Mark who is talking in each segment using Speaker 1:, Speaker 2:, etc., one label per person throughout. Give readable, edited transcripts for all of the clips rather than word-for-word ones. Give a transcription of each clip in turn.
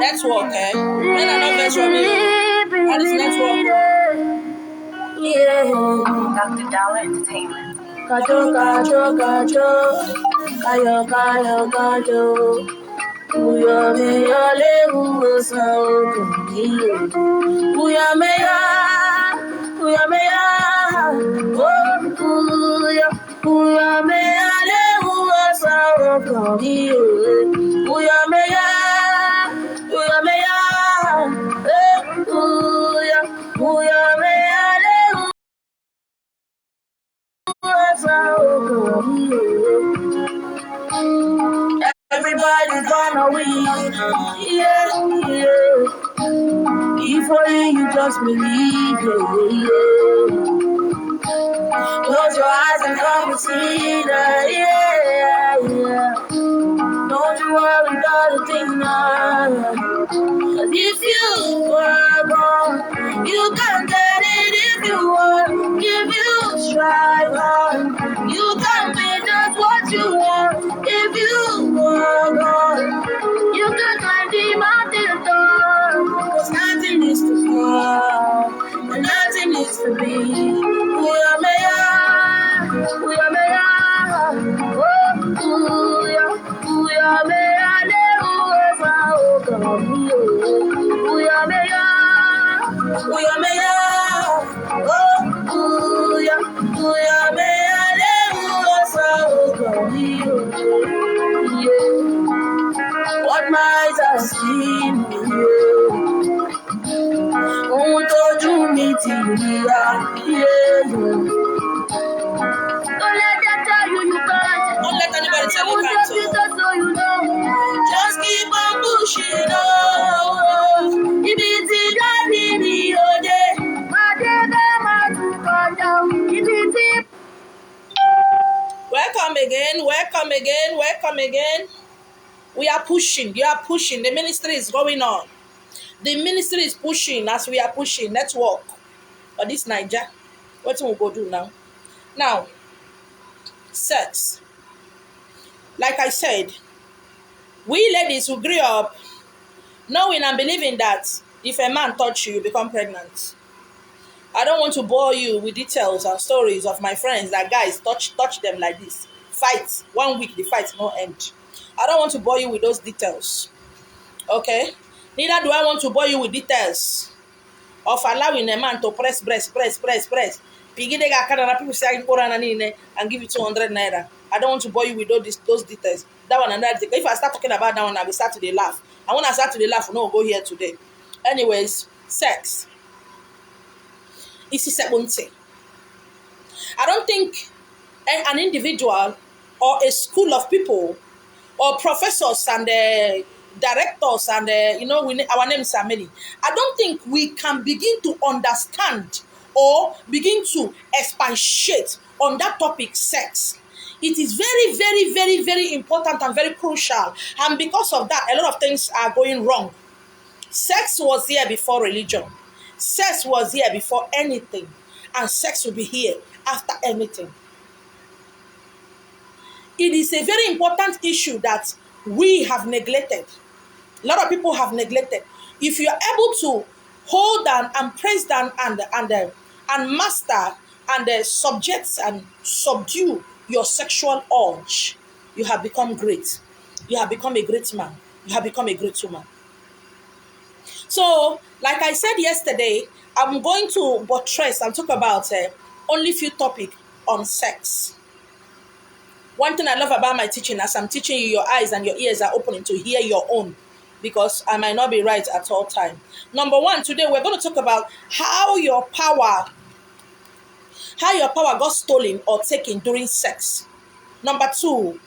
Speaker 1: Network, eh? Men are not best for me. That is network.
Speaker 2: Yeah. Dr. Dollar Entertainment. Kajo, kajo, kajo. Kayo, kayo, kajo. Uyo meya le uwo sa ogo niyo. Uyo meya. Uyo meya. Oh, uyo meya le uwo sa ogo niyo. Uyo meya. Uyo meya. Uyo meya le uwo sa ogo niyo. Everybody's gonna win. Yeah, yeah. If only you just believe, yeah. Close your eyes and come and see that, yeah, yeah. Don't you worry about a thing now. 'Cause if you work on, you can get it if you want. If you strive on, you can be just what you want. If you work on, you can climb the mountain top. 'Cause nothing is to fall, and nothing is to be. We are mayor, we are mayor. Oh, we are mayor, we are mayor. We are mayor. Oh, we are mayor. What might have seen ohun tójú mi ti ríra. Don't let them tell you you can't.
Speaker 1: Don't let anybody tell you can't.
Speaker 2: So you know. Just keep on pushing on. Ibi tí dáàbì mi ò dé. Màdé ká máa tún kọjá. Ibi tí.
Speaker 1: Welcome again, welcome again, welcome again. We are pushing, you are pushing. The ministry is going on. The ministry is pushing as we are pushing. Network. But this Niger, what we go do now? Now, sex. Like I said, we ladies who grew up knowing and believing that if a man touch you, you become pregnant. I don't want to bore you with details and stories of my friends that guys touch them like this. Fight. 1 week, the fight no end. I don't want to bore you with those details. Okay? Neither do I want to bore you with details of allowing a man to press. People say and give you 200 naira. I don't want to bore you with those details. That one and that. If I start talking about that one, I will start to laugh. And when I start to laugh, no, go here today. Anyways, sex. It's a second thing. I don't think an individual or a school of people or professors and directors and our names are many. I don't think we can begin to understand or begin to expatiate on that topic, sex. It is very, very, very, very important and very crucial. And because of that, a lot of things are going wrong. Sex was here before religion. Sex was here before anything. And sex will be here after anything. It is a very important issue that we have neglected. A lot of people have neglected. If you are able to hold down and press down and master and subject and subdue your sexual urge, you have become great. You have become a great man. You have become a great woman. So, like I said yesterday, I'm going to buttress and talk about only few topics on sex. One thing I love about my teaching, as I'm teaching you, your eyes and your ears are opening to hear your own, because I might not be right at all time. Number one, today we're going to talk about how your power got stolen or taken during sex. Number two,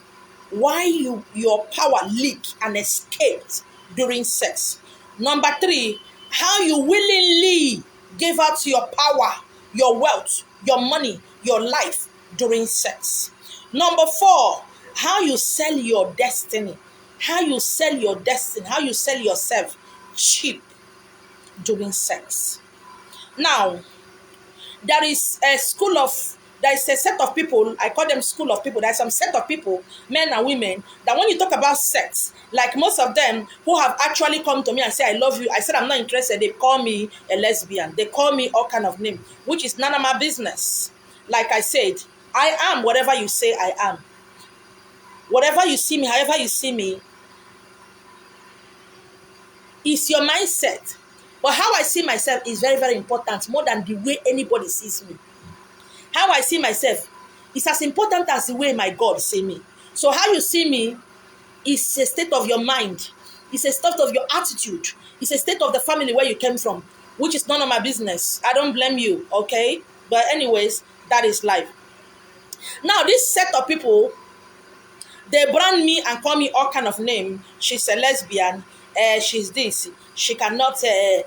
Speaker 1: why your power leaked and escaped during sex. Number three, how you willingly gave out your power, your wealth, your money, your life during sex. Number four, how you sell your destiny. How you sell your destiny, how you sell yourself cheap during sex. Now, there is a school of there is a set of people, I call them school of people. There's some set of people, men and women, that when you talk about sex, like most of them who have actually come to me and say, I love you, I said, I'm not interested. They call me a lesbian. They call me all kind of names, which is none of my business. Like I said, I am whatever you say I am. Whatever you see me, however you see me, is your mindset. But how I see myself is very, very important, more than the way anybody sees me. How I see myself is as important as the way my God see me. So how you see me is a state of your mind. It's a state of your attitude. It's a state of the family where you came from, which is none of my business. I don't blame you, okay? But anyways, that is life. Now, this set of people, they brand me and call me all kind of name. She's a lesbian. She's this. She cannot stay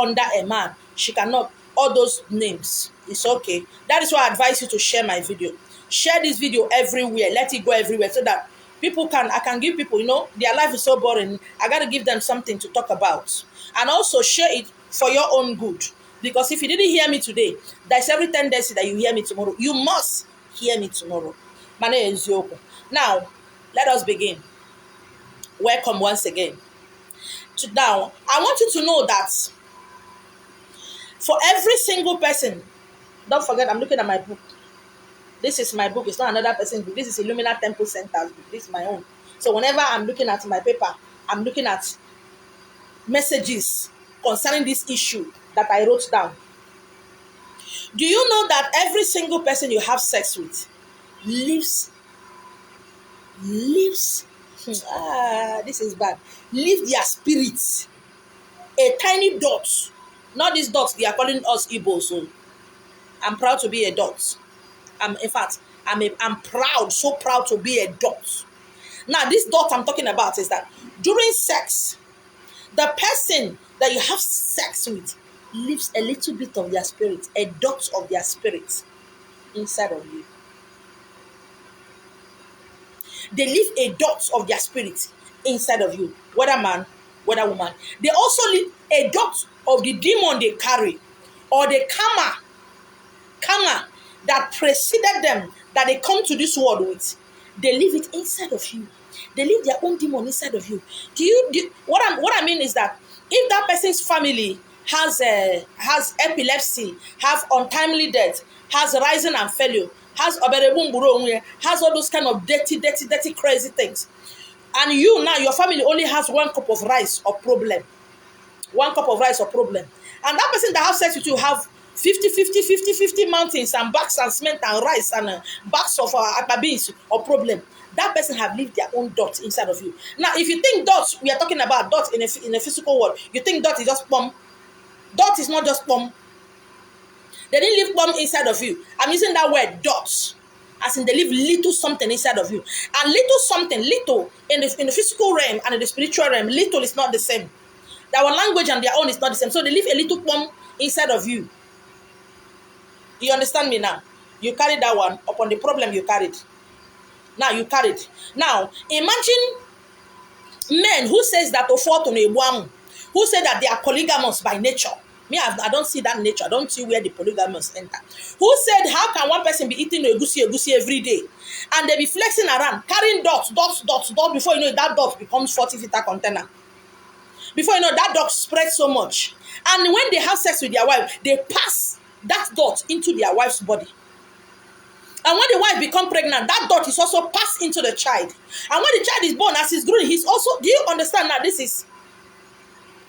Speaker 1: under a man. She cannot. All those names. It's okay. That is why I advise you to share my video. Share this video everywhere. Let it go everywhere so that I can give people, their life is so boring. I got to give them something to talk about. And also share it for your own good. Because if you didn't hear me today, there's every tendency that you hear me tomorrow. You must hear me tomorrow. My name is Yoko. Now, let us begin. Welcome once again. Now, I want you to know that for every single person, don't forget, I'm looking at my book. This is my book. It's not another person's book. This is Illumina Temple Center's book. This is my own. So whenever I'm looking at my paper, I'm looking at messages concerning this issue that I wrote down. Do you know that every single person you have sex with lives, this is bad, leave their spirits, a tiny dot, not these dots they are calling us Igbo, so I'm proud to be a dot. I'm proud, so proud to be a dot. Now, this dot I'm talking about is that during sex, the person that you have sex with leaves a little bit of their spirit, a dot of their spirit inside of you. They leave a dot of their spirit inside of you, whether man, whether woman. They also leave a dot of the demon they carry, or the karma that preceded them, that they come to this world with. They leave it inside of you. They leave their own demon inside of you. What I mean is that if that person's family has epilepsy, have untimely death, has rising and failure, has all those kind of dirty, crazy things, and you now, your family only has 1 cup of rice or problem. 1 cup of rice or problem. And that person that has sex with you have 50 mountains and bags and cement and rice and bags of beans or problem. That person have lived their own dot inside of you. Now, if you think dots, we are talking about dots in a physical world. You think dot is just bomb. Dot is not just bomb. They didn't leave bomb inside of you. I'm using that word dots, as in they leave little something inside of you. And little something, little in the physical realm and in the spiritual realm, little is not the same. Our language and their own is not the same. So they leave a little bomb inside of you. You understand me now? You carried that one upon the problem you carried. Now you carried. Now imagine men who says that who say that they are polygamous by nature. Me, I don't see that nature. I don't see where the polygamous enter. Who said, how can one person be eating egusi every day? And they be flexing around, carrying dots. Before you know it, that dot becomes 40-liter container. Before you know, that dot spreads so much. And when they have sex with their wife, they pass that dot into their wife's body. And when the wife becomes pregnant, that dot is also passed into the child. And when the child is born, as he's growing, he's also, do you understand now? This is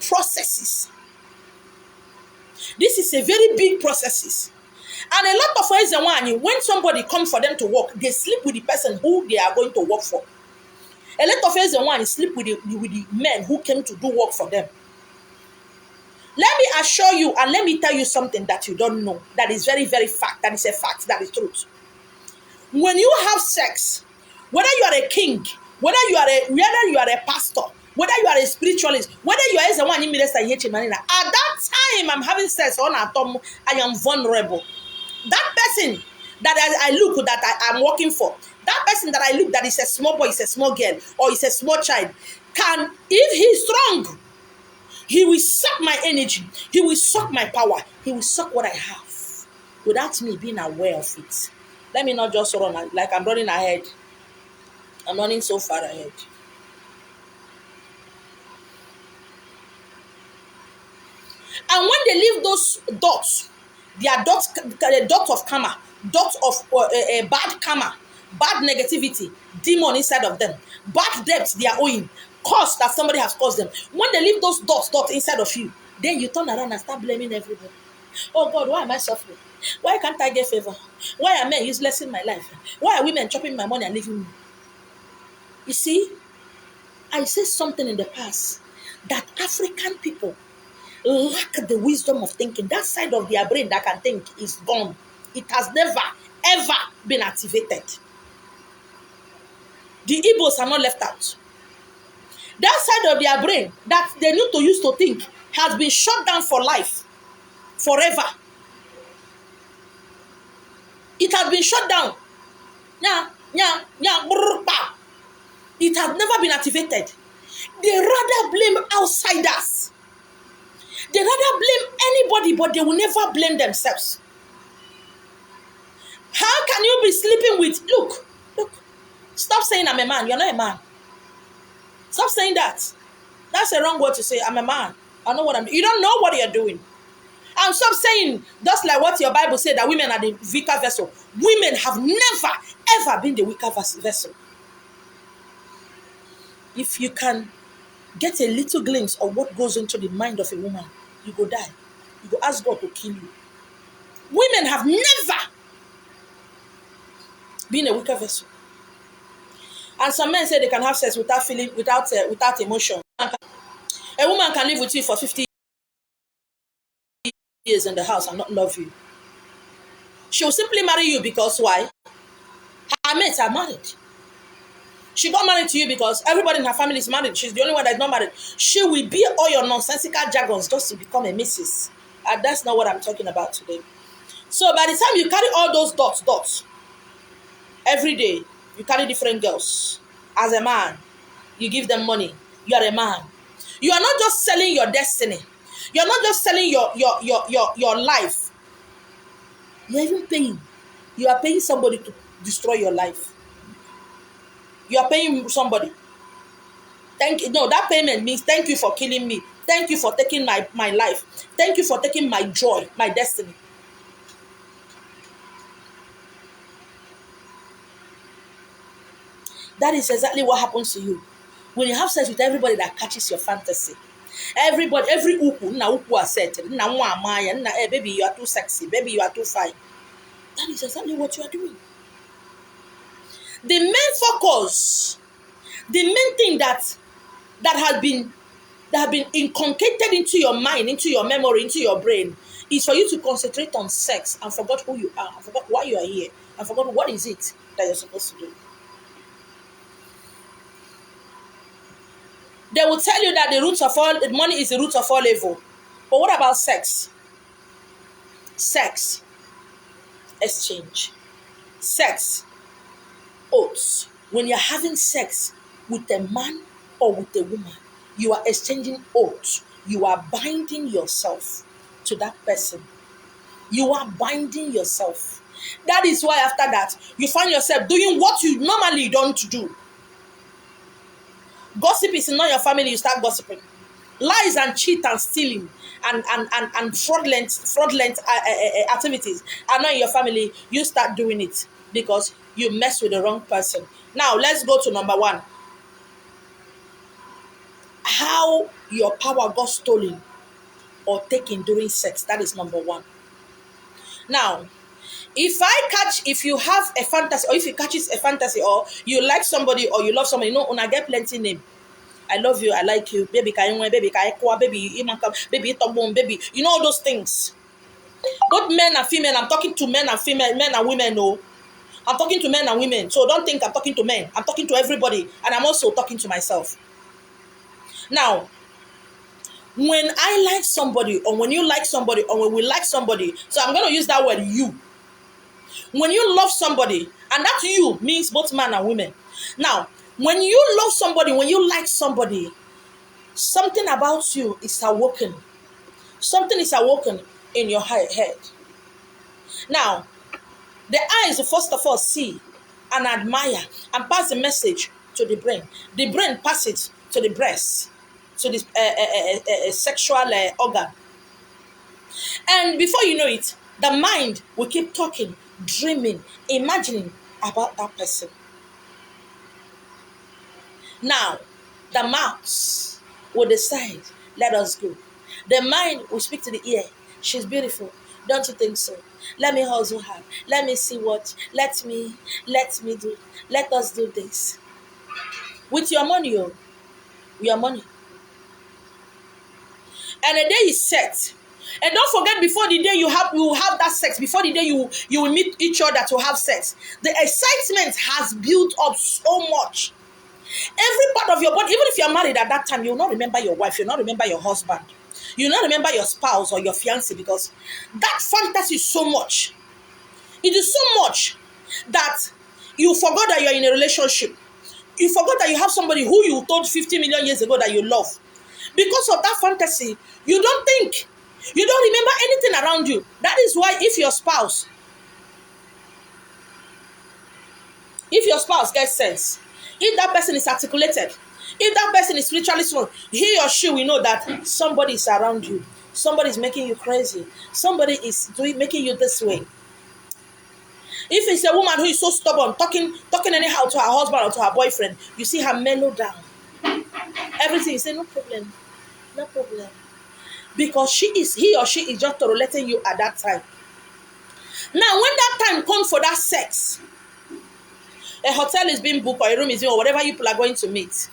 Speaker 1: processes. This is a very big processes. And a lot of ways, when somebody comes for them to work, they sleep with the person who they are going to work for. A lot of ways, sleep with the men who came to do work for them. Let me assure you and let me tell you something that you don't know. That is very, very fact. That is a fact. That is truth. When you have sex, whether you are a king, whether you are a pastor, whether you are a spiritualist, whether you are someone in minister, at that time I'm having sex on atom, I am vulnerable. That person that I look that I am working for, that person that I look that is a small boy, is a small girl, or is a small child, can, if he is strong, he will suck my energy, he will suck my power, he will suck what I have. without me being aware of it. Let me not just run like I'm running ahead. I'm running so far ahead. And when they leave those dots, they are dots, dot of karma, dot of bad karma, bad negativity, demon inside of them, bad debts they are owing, cost that somebody has caused them. When they leave those dots inside of you, then you turn around and start blaming everybody. Oh God, why am I suffering? Why can't I get favor? Why are men useless in my life? Why are women chopping my money and leaving me? You see, I said something in the past that African people lack the wisdom of thinking. That side of their brain that can think is gone. It has never, ever been activated. The Igbos are not left out. That side of their brain that they need to use to think has been shut down for life, forever. It has been shut down. It has never been activated. They rather blame outsiders. They rather blame anybody, but they will never blame themselves. How can you be sleeping with, look, stop saying I'm a man. You're not a man. Stop saying that. That's a wrong word to say. I'm a man. I know what I'm doing. You don't know what you're doing. And stop saying, just like what your Bible said, that women are the weaker vessel. Women have never, ever been the weaker vessel. If you can get a little glimpse of what goes into the mind of a woman, you go die. You go ask God to kill you. Women have never been a weaker vessel. And some men say they can have sex without feeling, without emotion. A woman can live with you for 50 years in the house and not love you. She will simply marry you because why? Her mates are married. She got married to you because everybody in her family is married. She's the only one that's not married. She will be all your nonsensical jargons just to become a missus. And that's not what I'm talking about today. So by the time you carry all those dots, every day you carry different girls. As a man, you give them money. You are a man. You are not just selling your destiny. You are not just selling your life. You are even paying. You are paying somebody to destroy your life. You are paying somebody. Thank you. No, that payment means thank you for killing me. Thank you for taking my life. Thank you for taking my joy, my destiny. That is exactly what happens to you when you have sex with everybody that catches your fantasy. Everybody, every uku, na uku asset, na maya, na baby you are too sexy, baby you are too fine. That is exactly what you are doing. The main focus, the main thing that have been inculcated into your mind, into your memory, into your brain, is for you to concentrate on sex and forget who you are, and forget why you are here, and forget what is it that you're supposed to do. They will tell you that money is the root of all evil. But what about sex? Sex, exchange. Sex, oaths. When you're having sex with a man or with a woman, you are exchanging oaths. You are binding yourself to that person. You are binding yourself. That is why after that, you find yourself doing what you normally don't do. Gossip is not your family, you start gossiping. Lies and cheat and stealing and fraudulent activities are not in your family, you start doing it because you mess with the wrong person. Now, let's go to number 1. How your power got stolen or taken during sex. That is number 1. Now, if you have a fantasy, or if you catches a fantasy, or you like somebody, or you love somebody, when I get plenty name. I love you, I like you, baby, baby, baby, baby, you know all those things. Both men and female, I'm talking to men and female, men and women, no. I'm talking to men and women, so don't think I'm talking to men. I'm talking to everybody, and I'm also talking to myself. Now, when I like somebody, or when you like somebody, or when we like somebody, so I'm going to use that word, you. When you love somebody, and that you means both men and women. Now, when you love somebody, when you like somebody, something about you is awoken. Something is awoken in your head. Now, the eyes first of all see and admire and pass the message to the brain. The brain passes it to the breast, to the sexual organ. And before you know it, the mind will keep talking, dreaming, imagining about that person. Now, the mouth will decide, let us go. The mind will speak to the ear. She's beautiful. Don't you think so? Let me hustle her. Let me see what. Let me do. Let us do this. With your money, oh, your money. And the day is set. And don't forget, before the day you will have that sex, before the day you will meet each other to have sex, the excitement has built up so much. Every part of your body, even if you're married at that time, you'll not remember your wife, you'll not remember your husband, you'll not remember your spouse or your fiancé, because that fantasy is so much. It is so much that you forgot that you're in a relationship. You forgot that you have somebody who you told 50 million years ago that you love. Because of that fantasy, you don't think. You don't remember anything around you. That is why if your spouse gets sense, if that person is articulated, if that person is spiritually strong, he or she will know that somebody is around you. Somebody is making you crazy. Somebody is making you this way. If it's a woman who is so stubborn, talking anyhow to her husband or to her boyfriend, you see her mellow down. Everything, you say, no problem. No problem. Because he or she is just tolerating you at that time. Now, when that time comes for that sex, a hotel is being booked or a room is being, or whatever you people are going to meet,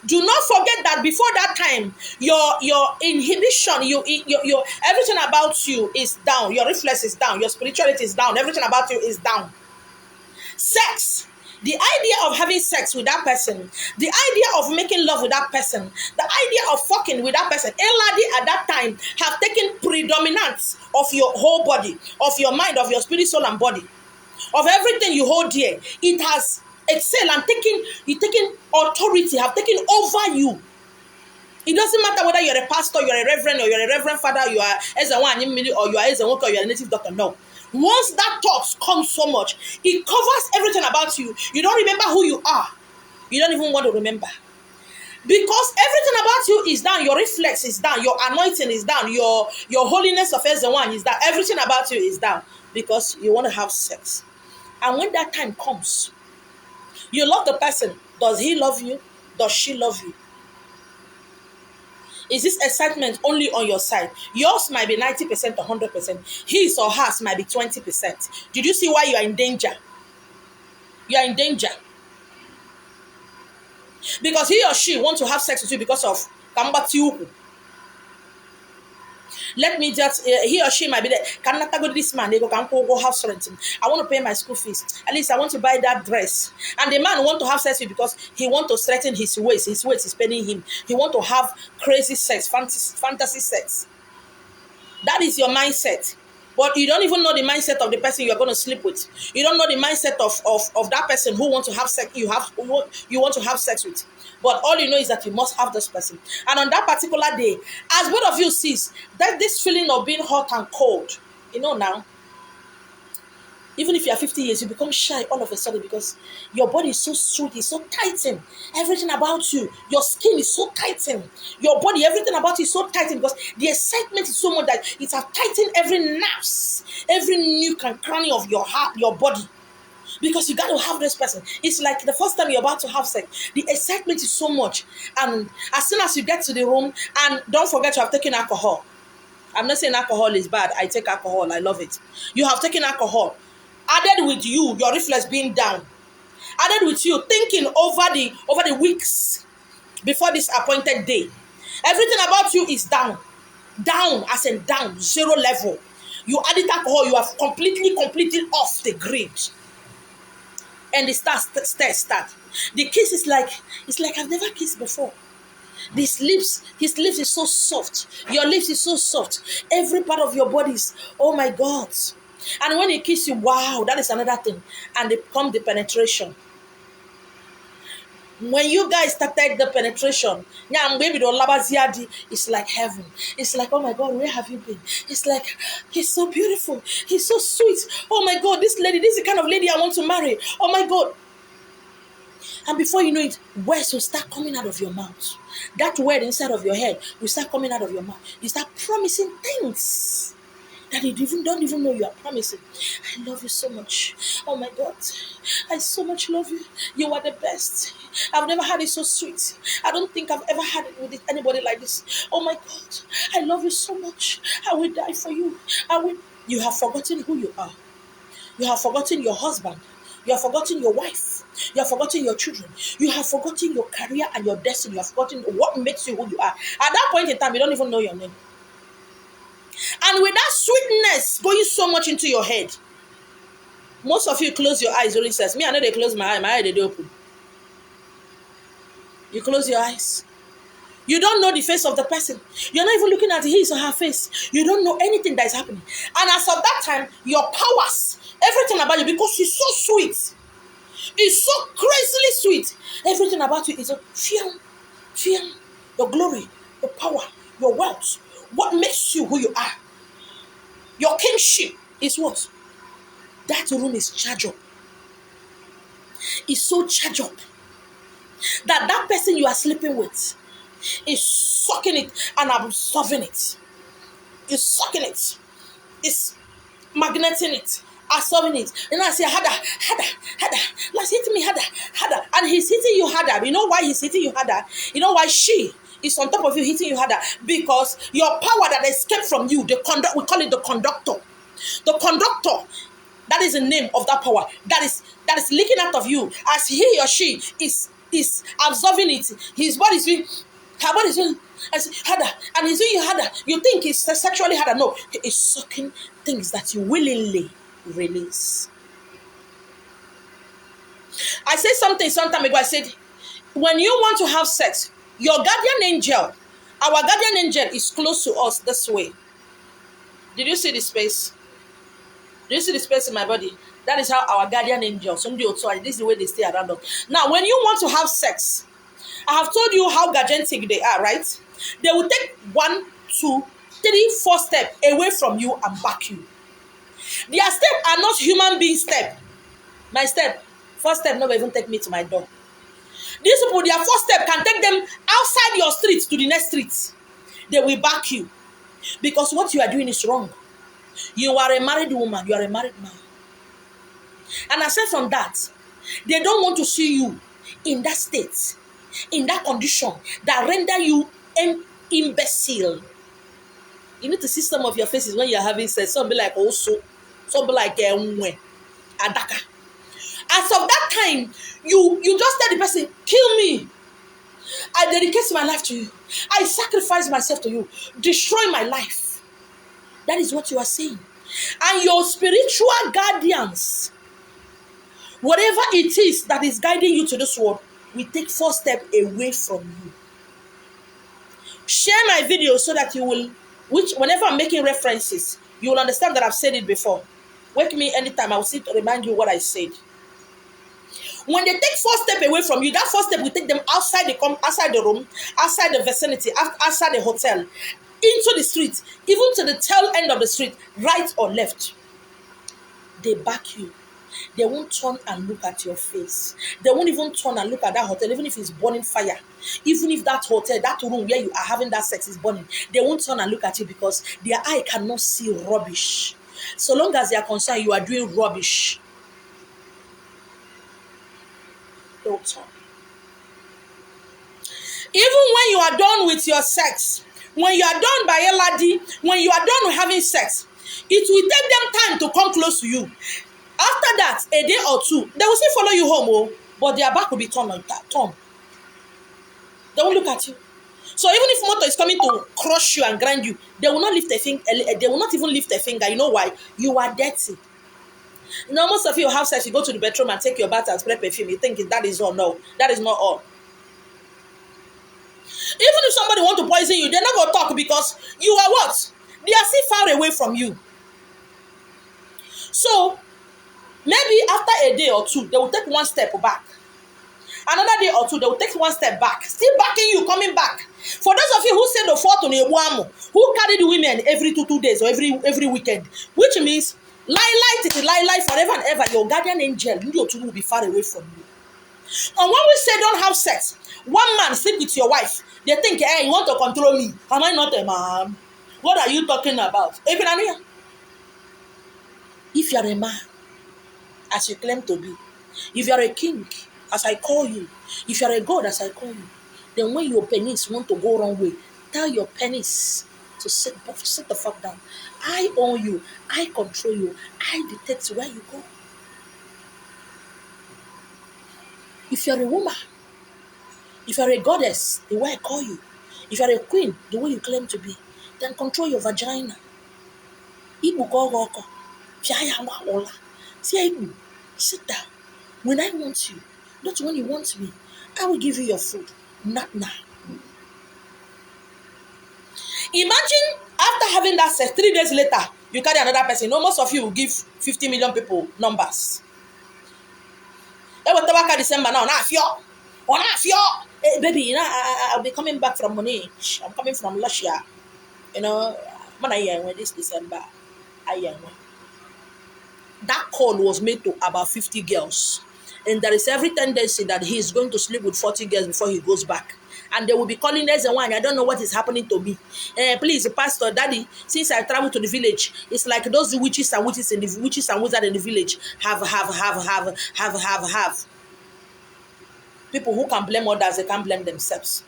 Speaker 1: do not forget that before that time, your inhibition, your everything about you is down. Your reflex is down. Your spirituality is down. Everything about you is down. Sex. The idea of having sex with that person, the idea of making love with that person, the idea of fucking with that person, Eladi at that time have taken predominance of your whole body, of your mind, of your spirit, soul, and body, of everything you hold dear. It has excelled and taken authority, have taken over you. It doesn't matter whether you're a pastor, you're a reverend, or you're a reverend father, you are Ezewan, or you are Ezewan, or you're a native doctor. No. Once that thought comes so much, it covers everything about you. You don't remember who you are. You don't even want to remember. Because everything about you is down. Your reflex is down. Your anointing is down. Your holiness of Ezewan is down. Everything about you is down. Because you want to have sex. And when that time comes, you love the person. Does he love you? Does she love you? Is this excitement only on your side? Yours might be 90% or 100%. His or hers might be 20%. Did you see why you are in danger? You are in danger. Because he or she wants to have sex with you because of Kambatiuku. Let me just, he or she might be there. Can I go to this man? They go house rent. I want to pay my school fees. At least I want to buy that dress. And the man want to have sex with you because he want to strengthen his waist. His waist is paining him. He want to have crazy sex, fantasy sex. That is your mindset. But you don't even know the mindset of the person you are going to sleep with. You don't know the mindset of that person who wants to have sex. You want to have sex with. But all you know is that you must have this person. And on that particular day, as both of you sees, that this feeling of being hot and cold, you know now, even if you are 50 years, you become shy all of a sudden because your body is so sweet, it's so tightened. Everything about you, your skin is so tightened. Your body, everything about you is so tightened because the excitement is so much that it has tightened every nerves, every nook and cranny of your heart, your body. Because you got to have this person. It's like the first time you're about to have sex. The excitement is so much. And as soon as you get to the room, and don't forget to have taken alcohol. I'm not saying alcohol is bad. I take alcohol. I love it. You have taken alcohol. Added with you, your reflex being down. Added with you, thinking over the weeks before this appointed day. Everything about you is down. Down, as in down, 0 level. You added alcohol, you are completely off the grid. And the start. The kiss is like, it's like I've never kissed before. His lips is so soft. Your lips is so soft. Every part of your body is, oh my God. And when he kiss you, wow, that is another thing. And they come the penetration. When you guys started the penetration, it's like heaven. It's like, oh my God, where have you been? It's like, he's so beautiful. He's so sweet. Oh my God, this lady, this is the kind of lady I want to marry. Oh my God. And before you know it, words will start coming out of your mouth. That word inside of your head will start coming out of your mouth. You start promising things that you don't even know you are promising. I love you so much. Oh my God, I so much love you. You are the best. I've never had it so sweet. I don't think I've ever had it with anybody like this. Oh my God, I love you so much. I will die for you. You have forgotten who you are. You have forgotten your husband. You have forgotten your wife. You have forgotten your children. You have forgotten your career and your destiny. You have forgotten what makes you who you are. At that point in time, you don't even know your name. And with that sweetness going so much into your head, most of you close your eyes during sex. Me, I know they close my eye they open. You close your eyes. You don't know the face of the person. You're not even looking at his or her face. You don't know anything that is happening. And as of that time, your powers, everything about you, because she's so sweet, it's so crazily sweet. Everything about you is a fear, your glory, your power, your wealth. What makes you who you are? Your kingship is what? That room is charged up. It's so charged up that person you are sleeping with is sucking it and absorbing it. It's sucking it. It's magneting it. Absorbing it. And I say, harder. Let's hit me harder. And he's hitting you harder. You know why he's hitting you harder? You know why she is on top of you hitting you harder? Because your power that escaped from you, we call it the conductor. The conductor, that is the name of that power that is leaking out of you as he or she is absorbing it. His body is doing, her body is doing harder, and he's doing you harder. You think it's sexually harder? No, it's sucking things that you willingly release. I said something some time ago. I said, when you want to have sex, your guardian angel, our guardian angel is close to us this way. Did you see the space? Do you see the space in my body? That is how our guardian angels, this is the way they stay around us. Now, when you want to have sex, I have told you how gigantic they are, right? They will take 1, 2, 3, 4 steps away from you and back you. Their steps are not human being steps. My step, first step, never even take me to my door. These people, their first step can take them outside your street to the next street. They will back you because what you are doing is wrong. You are a married woman, you are a married man. And aside from that, they don't want to see you in that state, in that condition that render you an imbecile. You need to see some of your faces when you're having sex. Some be like also, some be like adaka. As of that time, you just tell the person, kill me. I dedicate my life to you. I sacrifice myself to you. Destroy my life. That is what you are saying. And your spiritual guardians, whatever it is that is guiding you to this world, will take 4 steps away from you. Share my video so that you will, whenever I'm making references, you will understand that I've said it before. Wake me anytime, I will sit to remind you what I said. When they take 4 steps away from you, that 4 step will take them outside the room, outside the vicinity, outside the hotel, into the street, even to the tail end of the street, right or left. They back you. They won't turn and look at your face. They won't even turn and look at that hotel, even if it's burning fire. Even if that hotel, that room where you are having that sex is burning, they won't turn and look at you because their eye cannot see rubbish. So long as they are concerned you are doing rubbish, don't turn. Even when you are done with your sex, when you are done by Eladi, when you are done with having sex, it will take them time to come close to you. After that, a day or two, they will still follow you home, but their back will be turned like that. They won't look at you. So even if motor is coming to crush you and grind you, they will not lift a finger. They will not even lift a finger. You know why? You are dirty. You know, most of you have sex, you go to the bedroom and take your bath and spray perfume. You think that is all. No, that is not all. Even if somebody want to poison you, they're not going to talk because you are what? They are still far away from you. So maybe after a day or two, they will take 1 step back. Another day or two, they will take one step back, still backing you, coming back. For those of you who say the fought on a woman, who carry the women every two days or every weekend, which means lie forever and ever, your guardian angel, you two will be far away from you. And when we say don't have sex, one man sleep with your wife, they think, hey, you want to control me? Am I not a man? What are you talking about? If you are a man, as you claim to be, if you are a king, as I call you, if you are a god, as I call you, then when your penis want to go wrong way, tell your penis to sit the fuck down. I own you, I control you, I detect where you go. If you're a woman, if you're a goddess, the way I call you, if you're a queen, the way you claim to be, then control your vagina. Sit down. When I want you, not when you want me, I will give you your food. Not now. Imagine after having that sex, 3 days later, you carry another person. No, most of you will give 50 million people numbers. December now, hey, baby, you know, I'll be coming back from Munich. I'm coming from Russia. You know, when this December, that call was made to about 50 girls. And there is every tendency that he is going to sleep with 40 girls before he goes back. And they will be calling there's one. I don't know what is happening to me. Please, Pastor, Daddy, since I travel to the village, it's like those witches and wizards in the village have. People who can blame others, they can't blame themselves.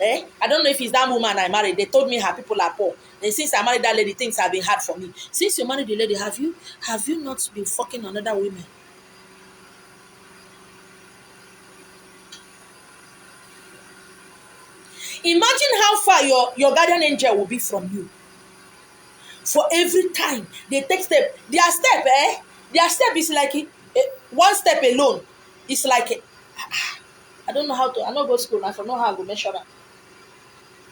Speaker 1: I don't know if it's that woman I married. They told me her people are poor. And since I married that lady, things have been hard for me. Since you married the lady, have you not been fucking another women? Imagine how far your guardian angel will be from you. For every time they take step, their step is like one step alone. It's like I don't know how to. I don't go to school. I don't know how I go measure them.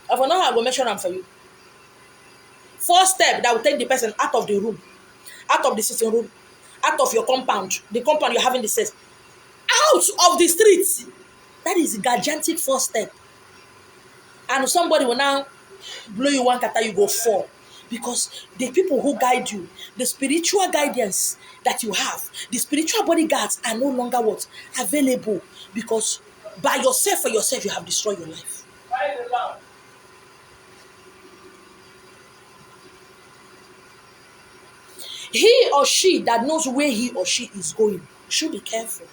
Speaker 1: I don't know how I go measure them for you. 4 steps that will take the person out of the room, out of the sitting room, out of your compound, the compound you're having the sex, out of the streets. That is a gigantic 4 step. And somebody will now blow you one kata, you go 4. Because the people who guide you, the spiritual guidance that you have, the spiritual bodyguards are no longer what? Available. Because by yourself, for yourself, you have destroyed your life. He or she that knows where he or she is going should be careful.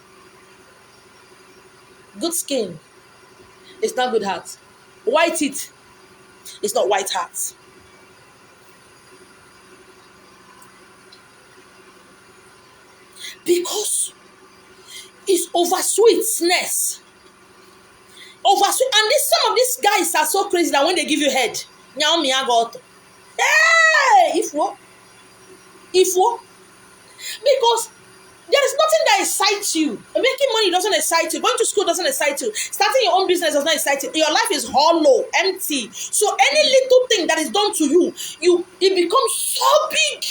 Speaker 1: Good skin is not good heart. White teeth is not white heart. Because it's over sweetness. Over sweet. And some of these guys are so crazy that when they give you head, hey, if what? Because there is nothing that excites you. Making money doesn't excite you. Going to school doesn't excite you. Starting your own business does not excite you. Your life is hollow, empty. So any little thing that is done to you, it becomes so big.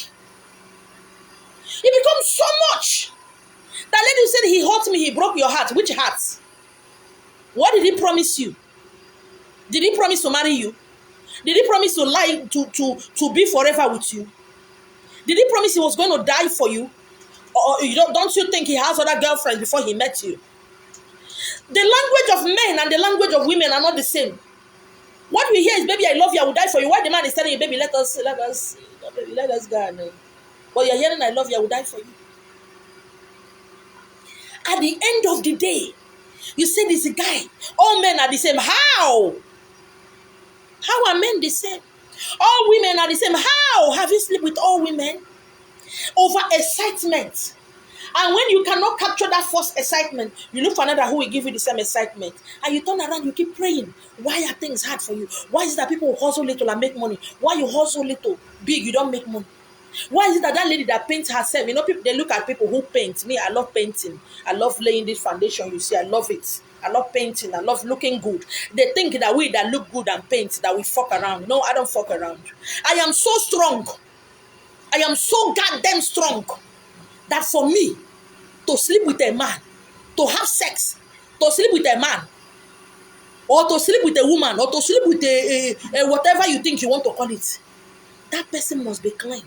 Speaker 1: It becomes so much. That lady said he hurt me, he broke your heart. Which heart? What did he promise you? Did he promise to marry you? Did he promise to lie to be forever with you? Did he promise he was going to die for you? Or don't you think he has other girlfriends before he met you? The language of men and the language of women are not the same. What we hear is, baby, I love you, I will die for you. Why the man is telling you, baby, let us go. But you're hearing, I love you, I will die for you. At the end of the day, you say this guy, all men are the same. How? How are men the same? All women are the same. How? Have you slept with all women? Over excitement. And when you cannot capture that first excitement, you look for another who will give you the same excitement. And you turn around, you keep praying. Why are things hard for you? Why is it that people hustle little and make money? Why you hustle little, big, you don't make money? Why is it that lady that paints herself, people, they look at people who paint. Me, I love painting. I love laying this foundation, you see, I love it. I love painting. I love looking good. They think that we that look good and paint, that we fuck around. No, I don't fuck around. I am so strong. I am so goddamn strong that for me to sleep with a man to have sex, to sleep with a man, or to sleep with a woman, or to sleep with a whatever you think you want to call it, that person must be clean.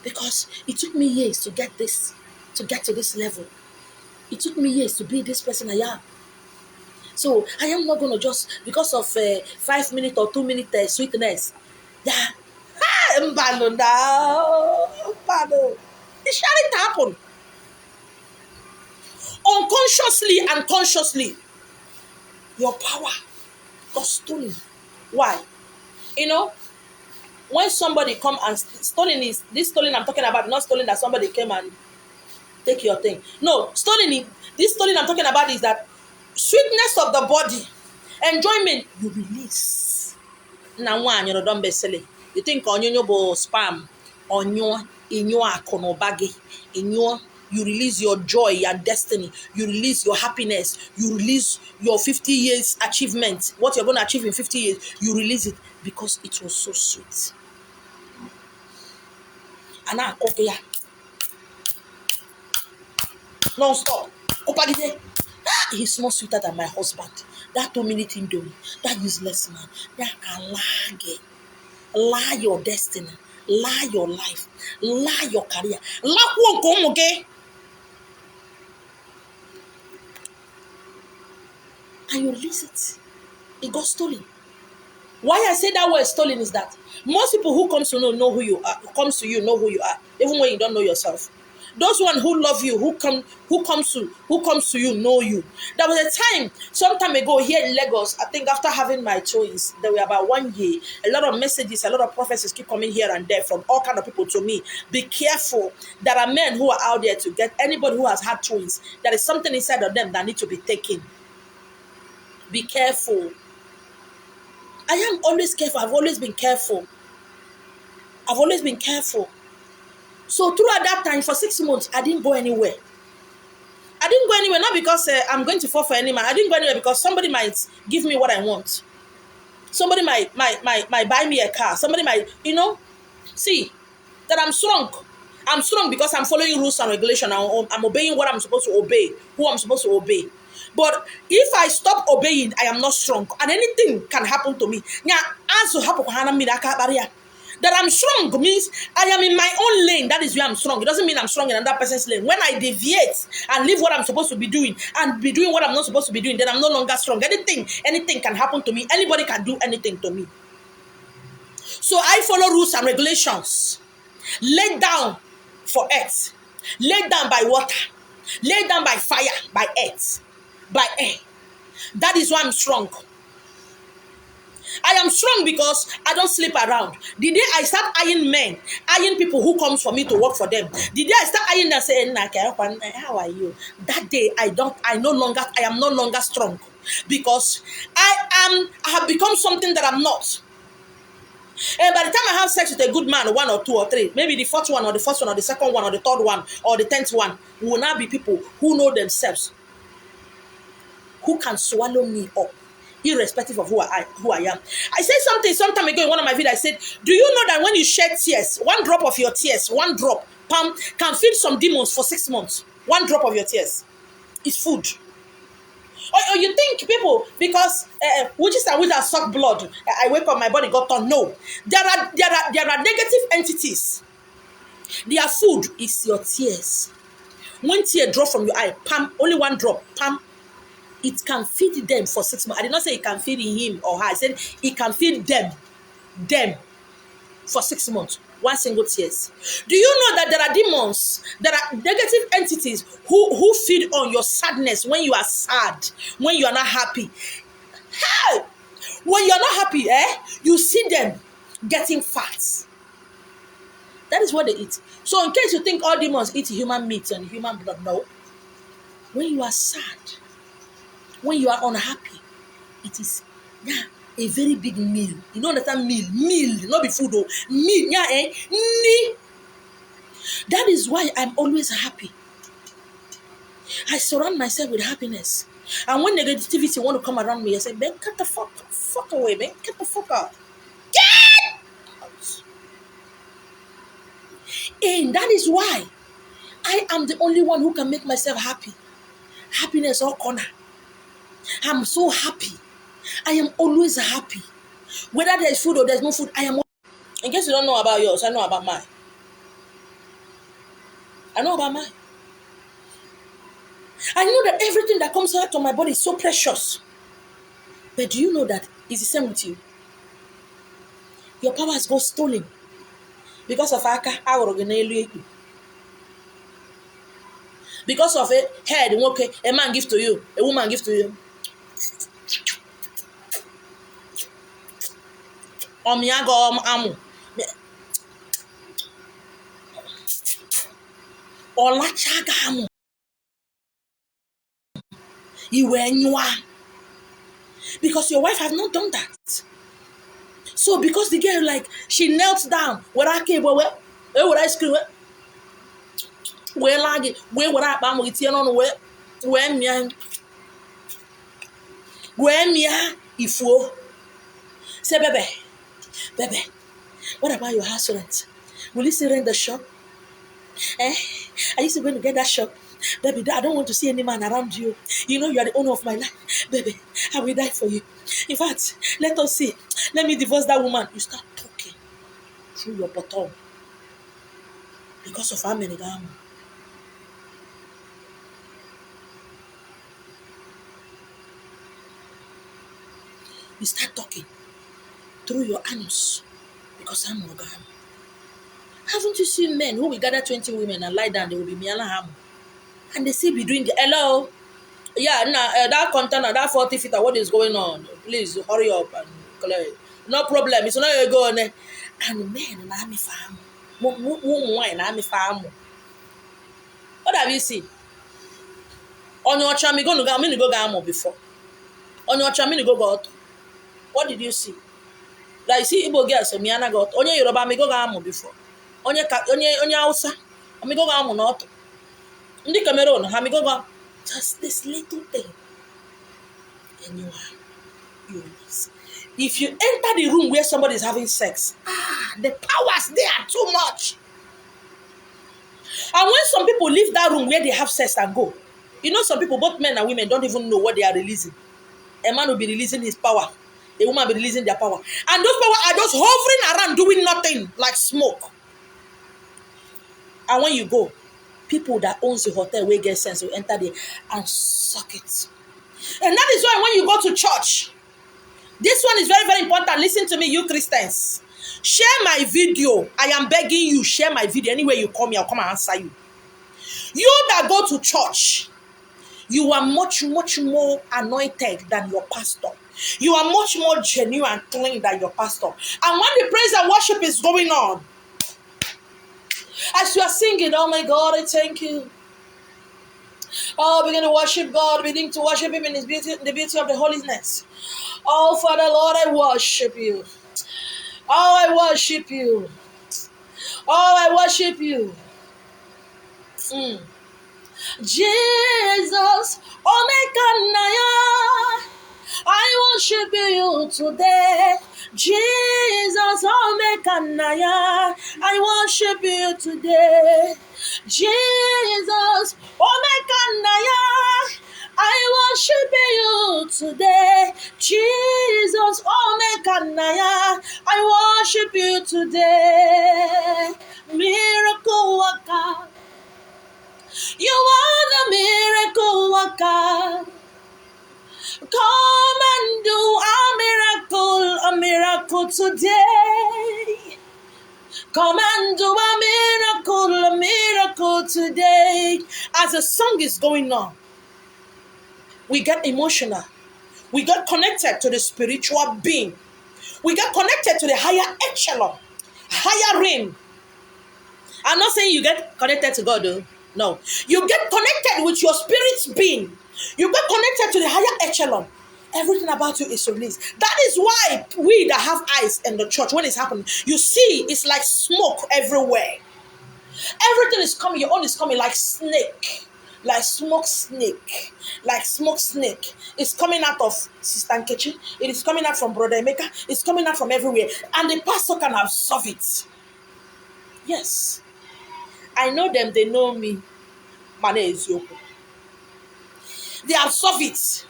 Speaker 1: Because it took me years to get this, to get to this level. It took me years to be this person I am. So I am not going to just, because of 5 minutes or 2 minutes sweetness, yeah, it shouldn't happen. Unconsciously and consciously, your power got stolen. Why? You know, when somebody come and stolen is this stolen I'm talking about, not stolen that somebody came and take your thing. No, stolen. This stolen I'm talking about is that sweetness of the body, enjoyment you release. Now one you don't be silly. You think on your spam, on your in your akonobagi, in your you release your joy, your destiny, you release your happiness, you release your 50 years achievement, what you're going to achieve in 50 years, you release it because it was so sweet. And now, okay, non-stop. He's more sweeter than my husband. That 2-minute indomie, that useless man, that alage, lie your destiny, lie your life, lie your career. Lack won't come, okay? And you release it. It got stolen. Why I say that word stolen is that most people who comes to know who you are, comes to you know who you are, even when you don't know yourself. Those one who love you, who comes to you know you. There was a time, some time ago here in Lagos, I think after having my twins, there were about 1 year, a lot of messages, a lot of prophecies keep coming here and there from all kind of people to me. Be careful. There are men who are out there to get anybody who has had twins. There is something inside of them that need to be taken. Be careful. I am always careful. I've always been careful. I've always been careful. So throughout that time, for 6 months, I didn't go anywhere. I didn't go anywhere, not because I'm going to fall for any man. I didn't go anywhere because somebody might give me what I want. Somebody might buy me a car. Somebody might, see, that I'm strong. I'm strong because I'm following rules and regulations. I'm obeying what I'm supposed to obey, who I'm supposed to obey. But if I stop obeying, I am not strong. And anything can happen to me. That I'm strong means I am in my own lane. That is where I'm strong. It doesn't mean I'm strong in another person's lane. When I deviate and leave what I'm supposed to be doing and be doing what I'm not supposed to be doing, then I'm no longer strong. Anything can happen to me. Anybody can do anything to me. So I follow rules and regulations. Laid down for earth. Laid down by water. Laid down by fire, by earth, by air. That is why I'm strong. I am strong because I don't sleep around. The day I start eyeing men, eyeing people who comes for me to work for them, the day I start eyeing them saying, how are you? That day I am no longer strong because I have become something that I'm not. And by the time I have sex with a good man, 1 or 2 or 3, maybe the fourth one or the first one or the second one or the third one or the 10th one will now be people who know themselves, who can swallow me up, irrespective of who I am. I said something some time ago in one of my videos. I said, do you know that when you shed tears, 1 drop of your tears, 1 drop, can feed some demons for 6 months? 1 drop of your tears is food. Or you think people, because witches and wizards suck blood, I wake up, my body got turned. No. There are negative entities. Their food is your tears. When tear drop from your eye, pam, only 1 drop, pam, it can feed them for 6 months. I did not say it can feed him or her. I said it can feed them for 6 months. 1 single tears. Do you know that there are demons, there are negative entities who feed on your sadness when you are sad, when you are not happy? Hey! When you are not happy, you see them getting fat. That is what they eat. So in case you think all demons eat human meat and human blood, no. When you are sad, when you are unhappy, it is a very big meal. You don't understand meal, not be food though. Meal, That is why I'm always happy. I surround myself with happiness. And when negativity want to come around me, I say, man, get the fuck away, man. Get the fuck out. Get out. And that is why I am the only one who can make myself happy. Happiness all corner. I'm so happy. I am always happy. Whether there's food or there's no food, I am. In case you don't know about yours, I know about mine. I know about mine. I know that everything that comes out of my body is so precious. But do you know that it's the same with you? Your power has got stolen because of aka. Because of a head, okay, a man gives to you, a woman gives to you. Omiago amu. Olachaga amu. Because your wife has not done that. So because the girl, like, she knelt down, where I came, where I scream, where like, where would I bam with on where me, if you say, baby, what about your house rent? Will you still rent the shop? Are you still going to get that shop? Baby, I don't want to see any man around you. You know you are the owner of my life. Baby, I will die for you. In fact, let us see. Let me divorce that woman. You start talking through your bottom. Because of how many gamu. You start talking through your anus. Because I'm gamu. Haven't you seen men who will gather 20 women and lie down? They will be miala hamu. And they still be doing the hello. Yeah, that container, that 40 feet, what is going on? Please hurry up and clear it. No problem. It's not going to go on. And men, and I'm a farm. What have you seen? On your charm, go gamo before. On your charm, go got. What did you see? Like, see, Igbo girls, so Miana got. On your Yoruba, me go gamo before. On your Hausa, I go gamo not. In the Cameroon, Hamigo go. Just this little thing. And you lose. If you enter the room where somebody is having sex, the powers there are too much. And when some people leave that room where they have sex and go, you know, some people, both men and women, don't even know what they are releasing. A man will be releasing his power. A woman will be releasing their power. And those power are just hovering around doing nothing like smoke. And when you go, people that owns the hotel will get sense will enter there and suck it. And that is why when you go to church, this one is very, very important. Listen to me, you Christians. Share my video. I am begging you, share my video. Anywhere you call me, I'll come and answer you. You that go to church, you are much, much more anointed than your pastor. You are much more genuine and clean than your pastor. And when the praise and worship is going on, as you are singing, oh my God, I thank you. Oh, we're going to worship God. We need to worship Him in His beauty, the beauty of the holiness. Oh, Father, Lord, I worship you. Oh, I worship you. Oh, I worship you. Jesus, oh my God, I worship you today. Jesus, oh my God, I worship you today. Jesus, oh my God, I worship you today. Jesus, oh my God, I worship you today. Miracle worker, you are the miracle worker. Come and do a miracle today. Come and do a miracle today. As the song is going on, we get emotional. We get connected to the spiritual being. We get connected to the higher echelon, higher realm. I'm not saying you get connected to God, though. No. You get connected with your spirit's being. You get connected to the higher echelon. Everything about you is released. That is why we that have eyes in the church, when it's happening, you see it's like smoke everywhere. Everything is coming. Your own is coming like snake. Like smoke snake. Like smoke snake. It's coming out of Sister Nkechi. It is coming out from Brother Emeka. It's coming out from everywhere. And the pastor can absorb it. Yes. I know them. They know me. They absorb it.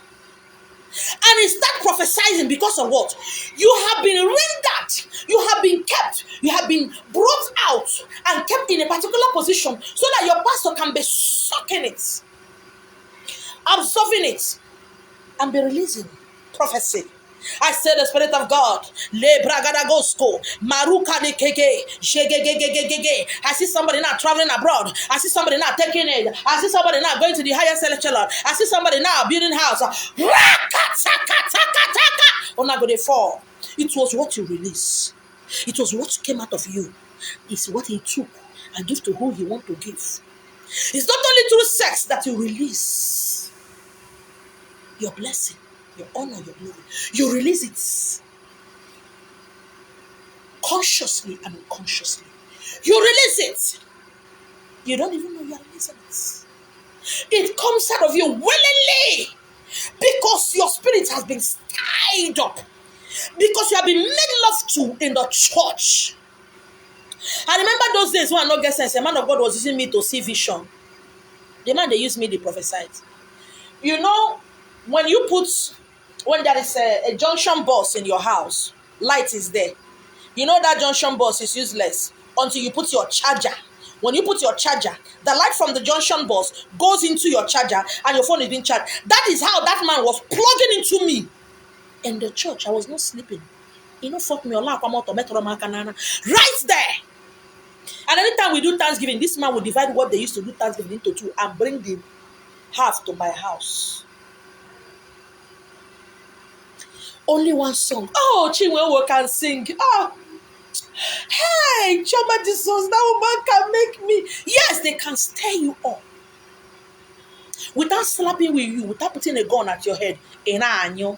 Speaker 1: And he start prophesying because of what? You have been rendered, you have been kept, you have been brought out and kept in a particular position so that your pastor can be sucking it, absorbing it, and be releasing prophecy. I say the Spirit of God. Le bragadagosko, maruka de kege, shegegegegege. I see somebody now traveling abroad. I see somebody now taking it. I see somebody now going to the higher celestial. I see somebody now building house. Oh, now go they fall. It was what you release. It was what came out of you. It's what he took and give to who he want to give. It's not only through sex that you release your blessing, your honor, your glory. You release it consciously and unconsciously. You release it. You don't even know you are releasing it. It comes out of you willingly because your spirit has been stirred up. Because you have been made love to in the church. I remember those days when I not get sense. A man of God was using me to see vision. The man they used me, they prophesied. You know, when there is a junction box in your house, light is there. You know that junction box is useless until you put your charger. When you put your charger, the light from the junction box goes into your charger and your phone is being charged. That is how that man was plugging into me. In the church, I was not sleeping. You know, fuck me, right there. And anytime we do Thanksgiving, this man will divide what they used to do Thanksgiving into two and bring the half to my house. Only one song. Oh, Chinwe can sing. Oh, hey, Choma Jesus, that woman can make me. Yes, they can stir you up. Without slapping with you, without putting a gun at your head. Ina anyo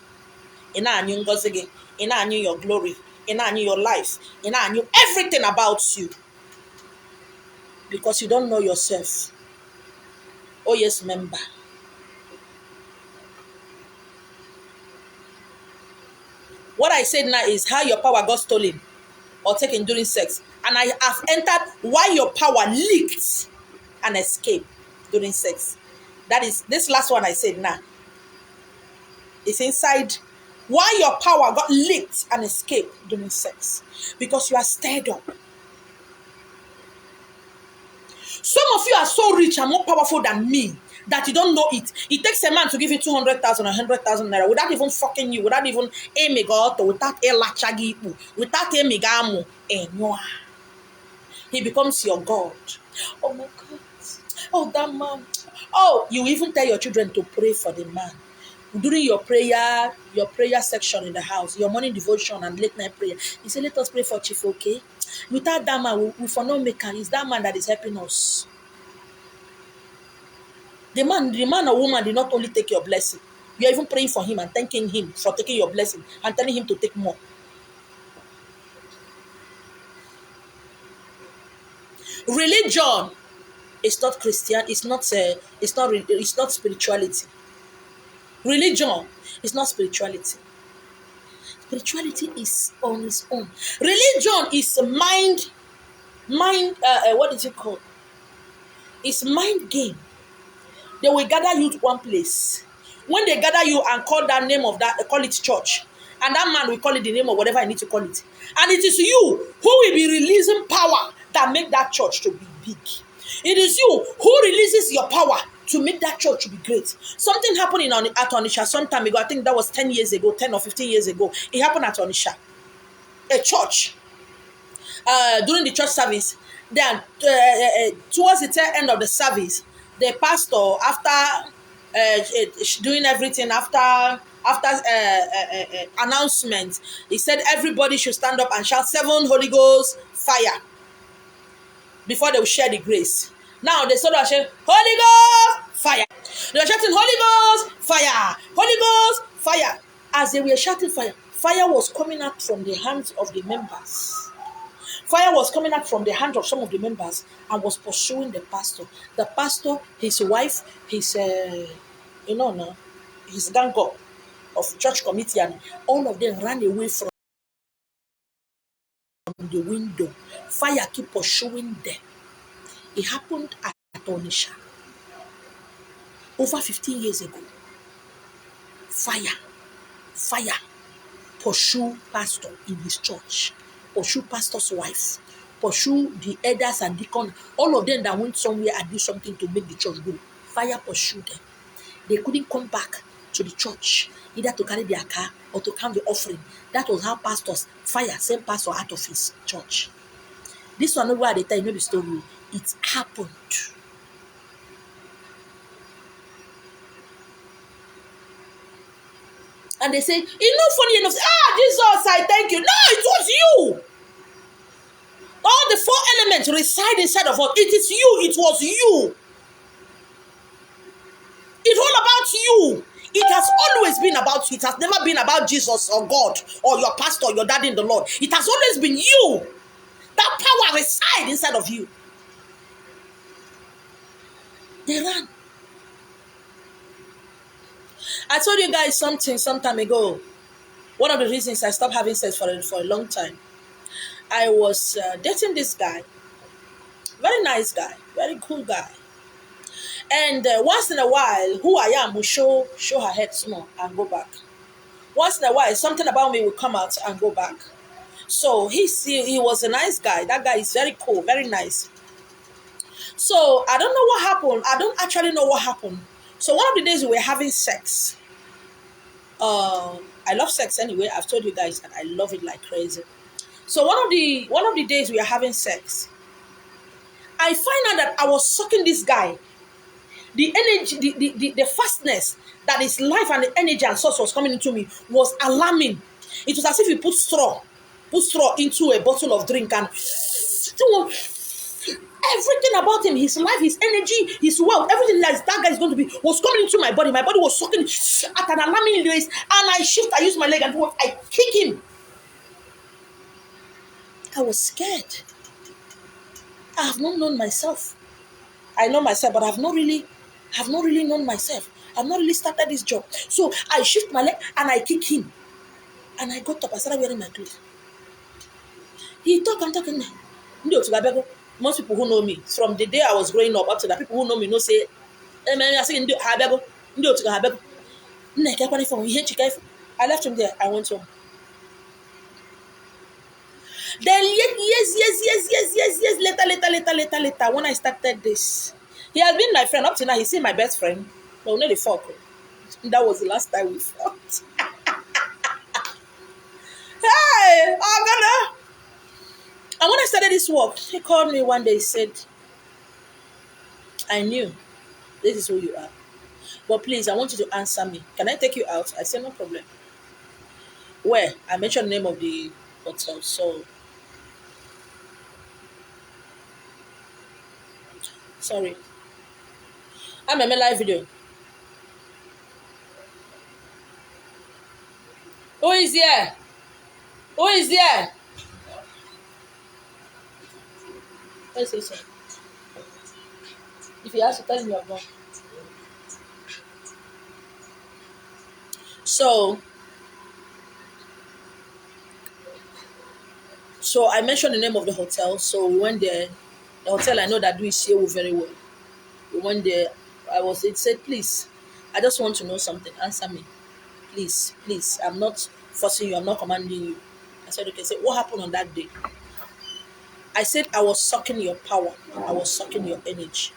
Speaker 1: ngozige. Ina anyo your glory. Ina anyo your life. Ina anyo everything about you. Because you don't know yourself. Oh yes, member. What I said now is how your power got stolen or taken during sex. And I have entered why your power leaked and escaped during sex. That is, this last one I said now. It's inside why your power got leaked and escaped during sex. Because you are stirred up. Some of you are so rich and more powerful than me that you don't know it. It takes a man to give you 200,000 or 100,000 naira without even fucking you, without even a megato, without a lachagipu, without a megamu. He becomes your God. Oh my God. Oh, that man. Oh, you even tell your children to pray for the man. During your prayer section in the house, your morning devotion and late night prayer, you say, let us pray for Chief, okay? Without that man, we for no maker. It's that man that is helping us. The man or woman did not only take your blessing. You are even praying for him and thanking him for taking your blessing and telling him to take more. Religion is not Christian. It's not spirituality. Religion is not spirituality. Spirituality is on its own. Religion is mind. What is it called? It's mind game. They will gather you to one place. When they gather you and call that name of that, call it church. And that man will call it the name of whatever I need to call it. And it is you who will be releasing power that make that church to be big. It is you who releases your power to make that church to be great. Something happened at Onitsha some time ago. I think that was 10 years ago, 10 or 15 years ago. It happened at Onitsha. A church. During the church service, then towards the tail end of the service, the pastor, after doing everything, after announcement, he said everybody should stand up and shout 7 Holy Ghost fire before they will share the grace. Now they started shouting Holy Ghost fire. They were shouting Holy Ghost fire, Holy Ghost fire. As they were shouting fire, fire was coming out from the hands of the members. Fire was coming out from the hand of some of the members and was pursuing the pastor. The pastor, his wife, his gang of church committee, and all of them ran away from the window. Fire keep pursuing them. It happened at Onitsha. over 15 years ago. Fire pursue pastor in his church, pursue pastor's wife, pursue the elders and deacon, all of them that went somewhere and do something to make the church grow. Fire pursue them. They couldn't come back to the church, either to carry their car or to count the offering. That was how pastors, fire sent pastor out of his church. This one over at the time, you know the story. It happened. And they say, it's not funny enough. Jesus, I thank you. No, it was you. All the 4 elements reside inside of us. It is you. It was you. It's all about you. It has always been about you. It has never been about Jesus or God or your pastor or your daddy in the Lord. It has always been you. That power resides inside of you. They ran. I told you guys something some time ago. One of the reasons I stopped having sex for a long time. I was dating this guy. Very nice guy. Very cool guy. And once in a while, who I am will show her head small and go back. Once in a while, something about me will come out and go back. So he was a nice guy. That guy is very cool, very nice. So I don't know what happened. I don't actually know what happened. So one of the days we were having sex. I love sex anyway. I've told you guys that I love it like crazy. So one of the days we were having sex, I find out that I was sucking this guy. The energy, the fastness that his life and the energy and source was coming into me was alarming. It was as if you put straw into a bottle of drink, and everything about him, his life, his energy, his wealth, everything that guy is going to be was coming into my body. My body was sucking at an alarming rate, and I used my leg and I kick him. I was scared. I have not known myself. I know myself, but I've not really known myself. I've not really started this job. So I shift my leg and I kick him. And I got up. I started wearing my clothes. He I'm talking. Most people who know me, from the day I was growing up to the people who know me, know say, I left him there. I went home. Then years, later, when I started this, he has been my friend up to now. He's still my best friend. No, not the fuck. That was the last time we fought. Hey, I'm gonna. And when I started this work, he called me one day. He said, I knew this is who you are. But please, I want you to answer me. Can I take you out? I said, no problem. Where? I mentioned the name of the hotel. So, sorry. I'm a live video. Who is there? Who is there? Let's say so. If you ask to tell me you're gone. So I mentioned the name of the hotel. So we went there. The hotel I know that do Isiewu very well. We went there. It said, please, I just want to know something. Answer me. Please. I'm not forcing you. I'm not commanding you. I said, okay. What happened on that day? I said, I was sucking your power. I was sucking your energy.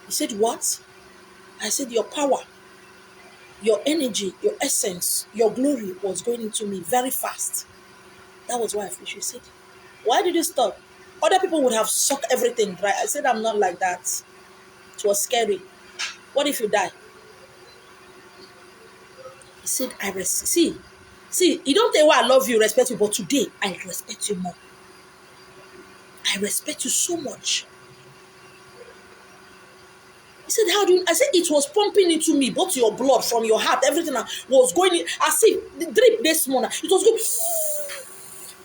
Speaker 1: He said, what? I said, your power, your energy, your essence, your glory was going into me very fast. That was why I finished. He said, why did you stop? Other people would have sucked everything dry. I said, I'm not like that. It was scary. What if you die? He said, See, you don't say, well, I love you, respect you, but today, I respect you more. I respect you so much. He said, how do you? I said, it was pumping into me, both your blood from your heart, everything was going in. I see the drip this morning. It was good.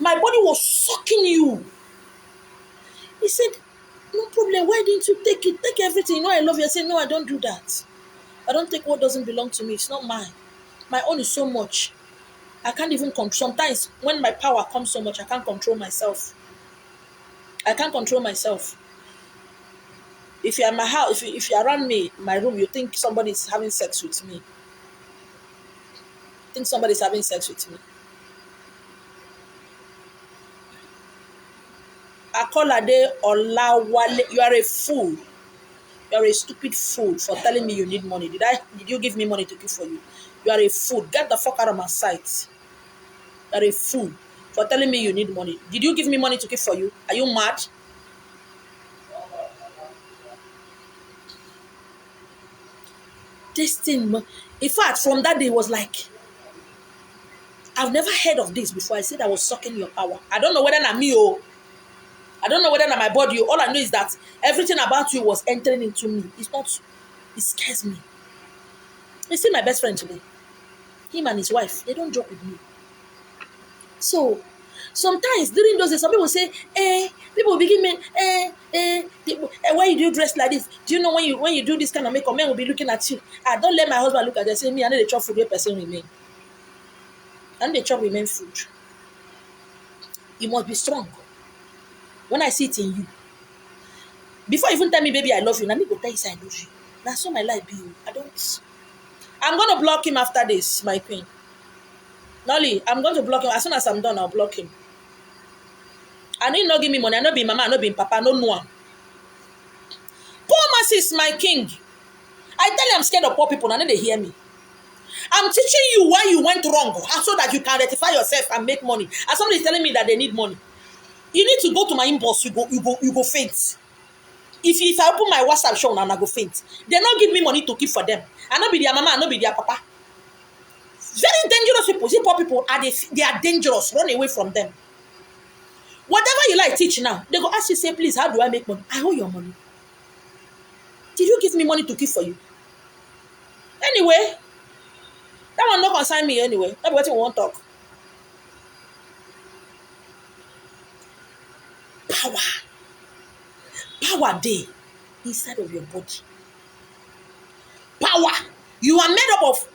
Speaker 1: My body was sucking you. He said, no problem. Why didn't you take it? Take everything. You know I love you. I said, no, I don't do that. I don't take what doesn't belong to me. It's not mine. My own is so much. I can't even control. Sometimes when my power comes so much, I can't control myself. If you're in my house, if you're around me in my room, you think somebody's having sex with me. Think somebody's having sex with me. Akolade Olawale, you are a fool. You are a stupid fool for telling me you need money. Did you give me money to give for you? You are a fool. Get the fuck out of my sight. You are a fool for telling me you need money. Did you give me money to give for you? Are you mad? This thing, in fact, from that day, it was like, I've never heard of this before. I said I was sucking your power. I don't know whether I'm me or I don't know whether I'm my body. All I know is that everything about you was entering into me. It's not, it scares me. You see my best friend today. Him and his wife, they don't joke with me. So, sometimes during those days, some people say, people will begin me, why you do dress like this? Do you know when you do this kind of makeup, men will be looking at you. I don't let my husband look at them. Say, me, I know the chop food where person remain. And the chop remain food. You must be strong. When I see it in you, before you even tell me, baby, I love you, let me go tell you, I love you. That's how my life be. I'm going to block him after this, my queen. Nolly, I'm going to block him. As soon as I'm done, I'll block him. I need not give me money. I not be mama, I not be papa, no one. Poor Mercy is my king. I tell you I'm scared of poor people, and then they hear me. I'm teaching you why you went wrong, so that you can rectify yourself and make money. And somebody is telling me that they need money. You need to go to my inbox, you go faint. If I open my WhatsApp show now, I go faint. They not give me money to keep for them. I not be their mama, I not be their papa. Very dangerous people. See, poor people they are dangerous. Run away from them. Whatever you like teach now, they go ask you, say, please, how do I make money? I owe your money. Did you give me money to keep for you? Anyway, that one not concern me anyway. That's what we won't talk. Power day inside of your body. Power. You are made up of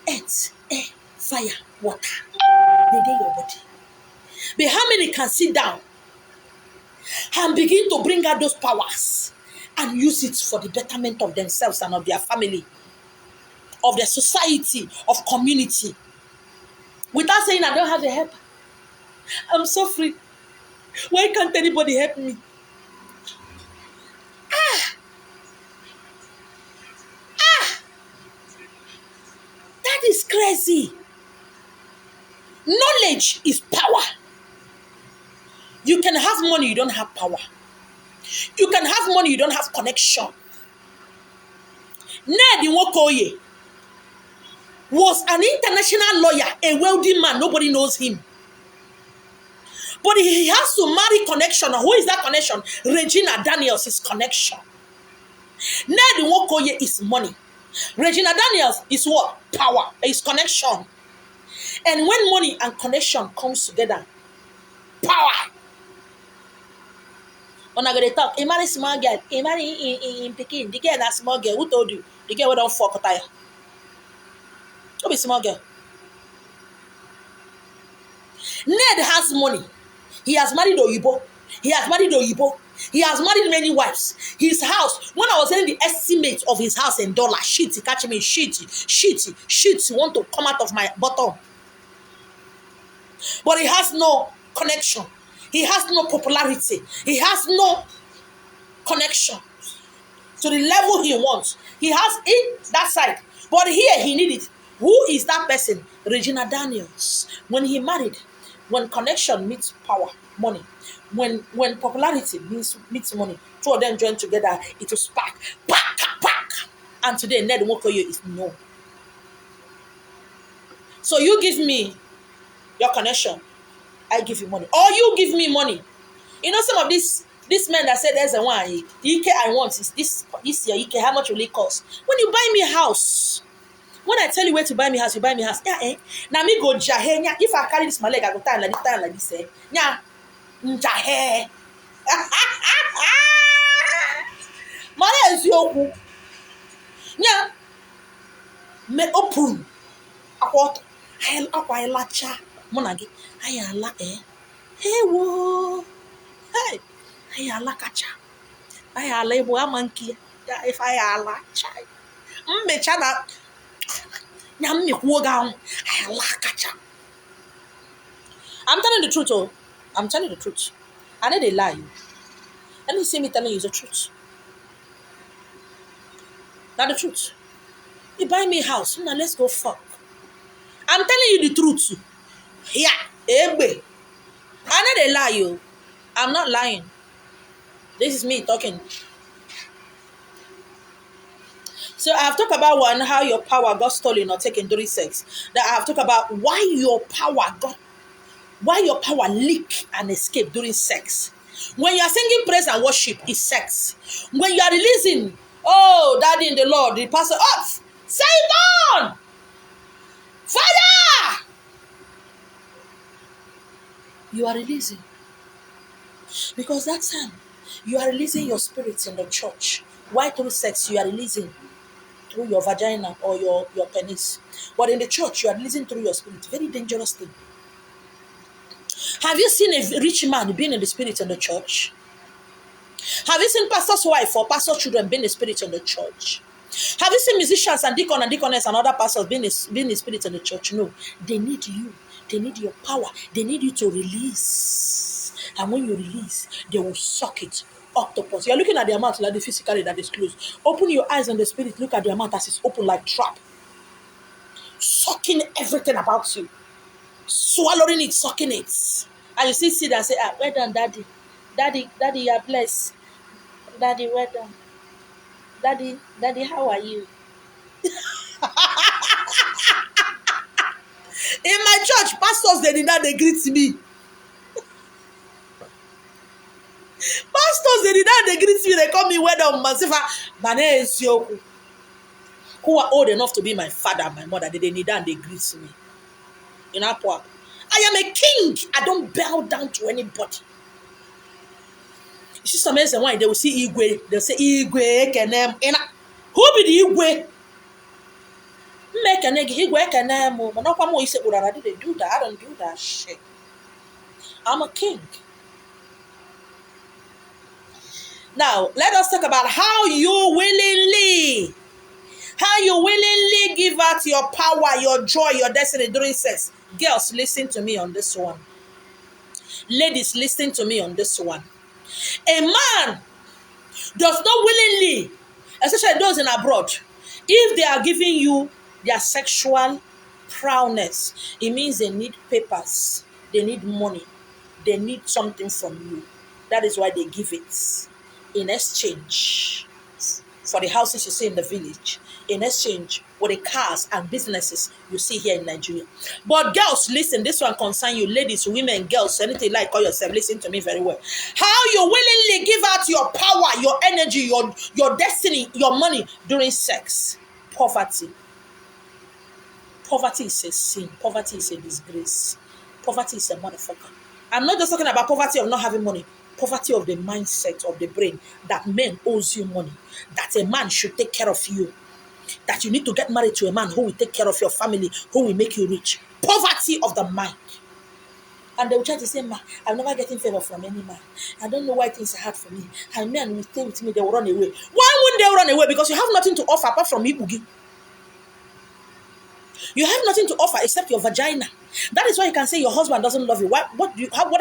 Speaker 1: earth, air, fire, water. They dey your body. But how many can sit down and begin to bring out those powers and use it for the betterment of themselves and of their family, of their society, of community, without saying, I don't have a help. I'm suffering. Why can't anybody help me? That is crazy. Knowledge is power. You can have money, you don't have power. You can have money, you don't have connection. Ned Nwokoye was an international lawyer, a wealthy man. Nobody knows him. But he has to marry connection. Who is that connection? Regina Daniels is connection. Ned Nwokoye is money. Regina Daniels is what? Power. Is connection. And when money and connection comes together, power. When I go to talk, he marry small girl. He marry in Pekin. The girl that small girl. Who told you? The girl who don't fuck tire. Who be small girl? Ned has money. He has married Oyibo. He has married Oyibo. He has married many wives. His house, when I was saying the estimate of his house in dollar, shit, catch me, shit, want to come out of my bottom. But he has no connection. He has no popularity. He has no connection to the level he wants. He has it that side. But here he needed it. Who is that person? Regina Daniels. When he married, when connection meets power, money, when popularity meets money, two of them join together, it will spark. Pack. And today, Ned Nwokoye is no. So you give me your connection, I give you money. Or you give me money. You know some of these men that said there's a one, the EK I want is this year, EK, how much will it cost? When you buy me a house, when I tell you where to buy me house, you buy me house. Yeah, now me go jahe. If I carry this my leg, I go tie like this. Yeah, jahe. Mara is yoku. Yeah, me open. Akot. I lacha. Monagi. I ala Hey wo. Hey. I ala kacha. I label a monkey. If I like child. Mechana. Yam me wogan. I like. I'm telling the truth, oh. I'm telling the truth. I know they lie. Let me see me telling you the truth. Not the truth. You buy me a house. Now let's go fuck. I'm telling you the truth. Yeah. Egbe. I know they lie, you. I'm not lying. This is me talking. So I have talked about one, how your power got stolen or taken during sex. That I have talked about why your power leak and escape during sex. When you are singing praise and worship, it's sex. When you are releasing, oh, Daddy in the Lord, the pastor, oh, Satan, fire, you are releasing. Because that time, you are releasing your spirits in the church. Why through sex? You are releasing through your vagina or your penis. But in the church, you are releasing through your spirit. Very dangerous thing. Have you seen a rich man being in the spirit in the church? Have you seen pastor's wife or pastor's children being in the spirit in the church? Have you seen musicians and deacon and deaconess and other pastors being in the spirit in the church? No. They need you. They need your power. They need you to release. And when you release, they will suck it. Octopus. You're looking at their mouth like the physically that is closed. Open your eyes in the spirit. Look at their mouth as it's open like trap. Sucking everything about you. Swallowing it, sucking it. And you see and say, well done, Daddy. Daddy, you are blessed. Daddy, well done. Daddy, how are you? In my church, pastors, they greet me. Pastors, they greet me. They call me, well done, Masifa. My name is Yoku. Who are old enough to be my father and my mother, they greet me. In Apua. I am a king. I don't bow down to anybody. You see some men say, why they will see Igwe. They'll say, Igwe, Kenem. Who be the Igwe? Make a nigga, Igwe, Kenem. Monopamo is what I did do that. I don't do that shit. I'm a king. Now, let us talk about how you willingly give out your power, your joy, your destiny during sex. Girls, listen to me on this one. Ladies, listen to me on this one. A man does not willingly, especially those in abroad, if they are giving you their sexual prowess, it means they need papers, they need money, they need something from you. That is why they give it in exchange for the houses you see in the village, in exchange for the cars and businesses you see here in Nigeria. But girls, listen, this one concerns you, ladies, women, girls, anything like call yourself, listen to me very well. How you willingly give out your power, your energy, your destiny, your money during sex. Poverty. Poverty is a sin. Poverty is a disgrace. Poverty is a motherfucker. I'm not just talking about poverty of not having money. Poverty of the mindset of the brain that men owes you money, that a man should take care of you, that you need to get married to a man who will take care of your family, who will make you rich. Poverty of the mind. And they will try to say, ma, I'm never getting favor from any man. I don't know why things are hard for me. And men will stay with me, they will run away. Why wouldn't they run away? Because you have nothing to offer apart from Ibugi. You have nothing to offer except your vagina. That is why you can say your husband doesn't love you. What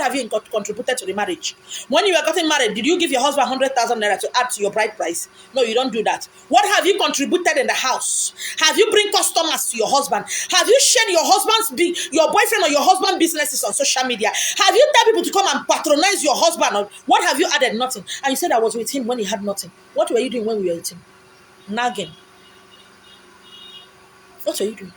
Speaker 1: have you contributed to the marriage? When you were getting married, did you give your husband 100,000 naira to add to your bride price? No, you don't do that. What have you contributed in the house? Have you bring customers to your husband? Have you shared your boyfriend or your husband businesses on social media? Have you tell people to come and patronize your husband? Or what have you added? Nothing. And you said I was with him when he had nothing. What were you doing when we were with him? Nagging. What are you doing?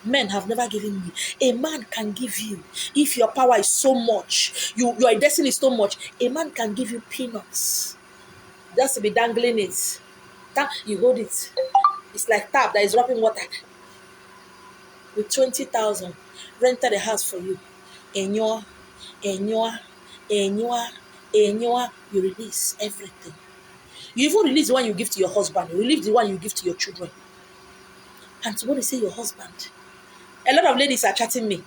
Speaker 1: Men have never given me. A man can give you, if your power is so much, your destiny is so much, a man can give you peanuts. Just to be dangling it. You hold it. It's like tap that is dropping water. With 20,000, rented a house for you. You release everything. You even release the one you give to your husband. You release the one you give to your children. And to want to say your husband. A lot of ladies are chatting me.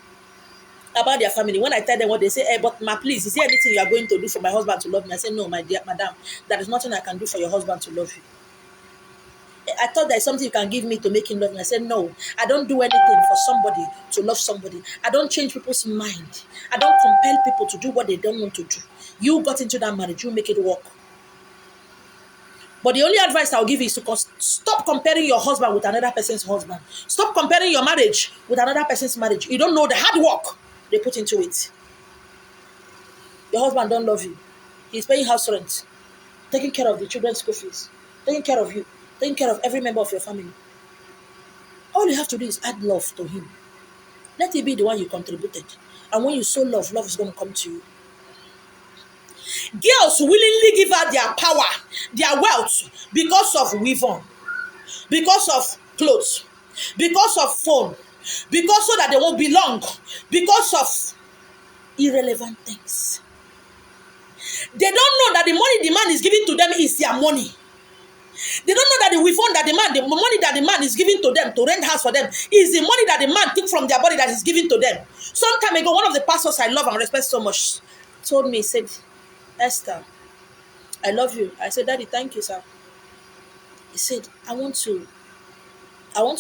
Speaker 1: about their family. When I tell them what they say, but ma, please, is there anything you are going to do for my husband to love me? I say, no, my dear madam, there is nothing I can do for your husband to love you. I thought there's something you can give me to make him love me. I said, no, I don't do anything for somebody to love somebody. I don't change people's mind. I don't compel people to do what they don't want to do. You got into that marriage, you make it work. But the only advice I'll give you is to stop comparing your husband with another person's husband. Stop comparing your marriage with another person's marriage. You don't know the hard work they put into it. Your husband don't love you. He's paying house rent, taking care of the children's school fees, taking care of you, taking care of every member of your family. All you have to do is add love to him. Let it be the one you contributed. And when you sow love, love is going to come to you. Girls willingly give out their power, their wealth, because of weave-on, because of clothes, because of phone, because so that they won't belong, because of irrelevant things. They don't know that the money the man is giving to them is their money. They don't know that the weave-on that the money that the man is giving to them to rent house for them is the money that the man took from their body that is given to them. Some time ago, one of the pastors I love and respect so much told me, he said, Esther, I love you. I said, Daddy, thank you, sir. He said, I want to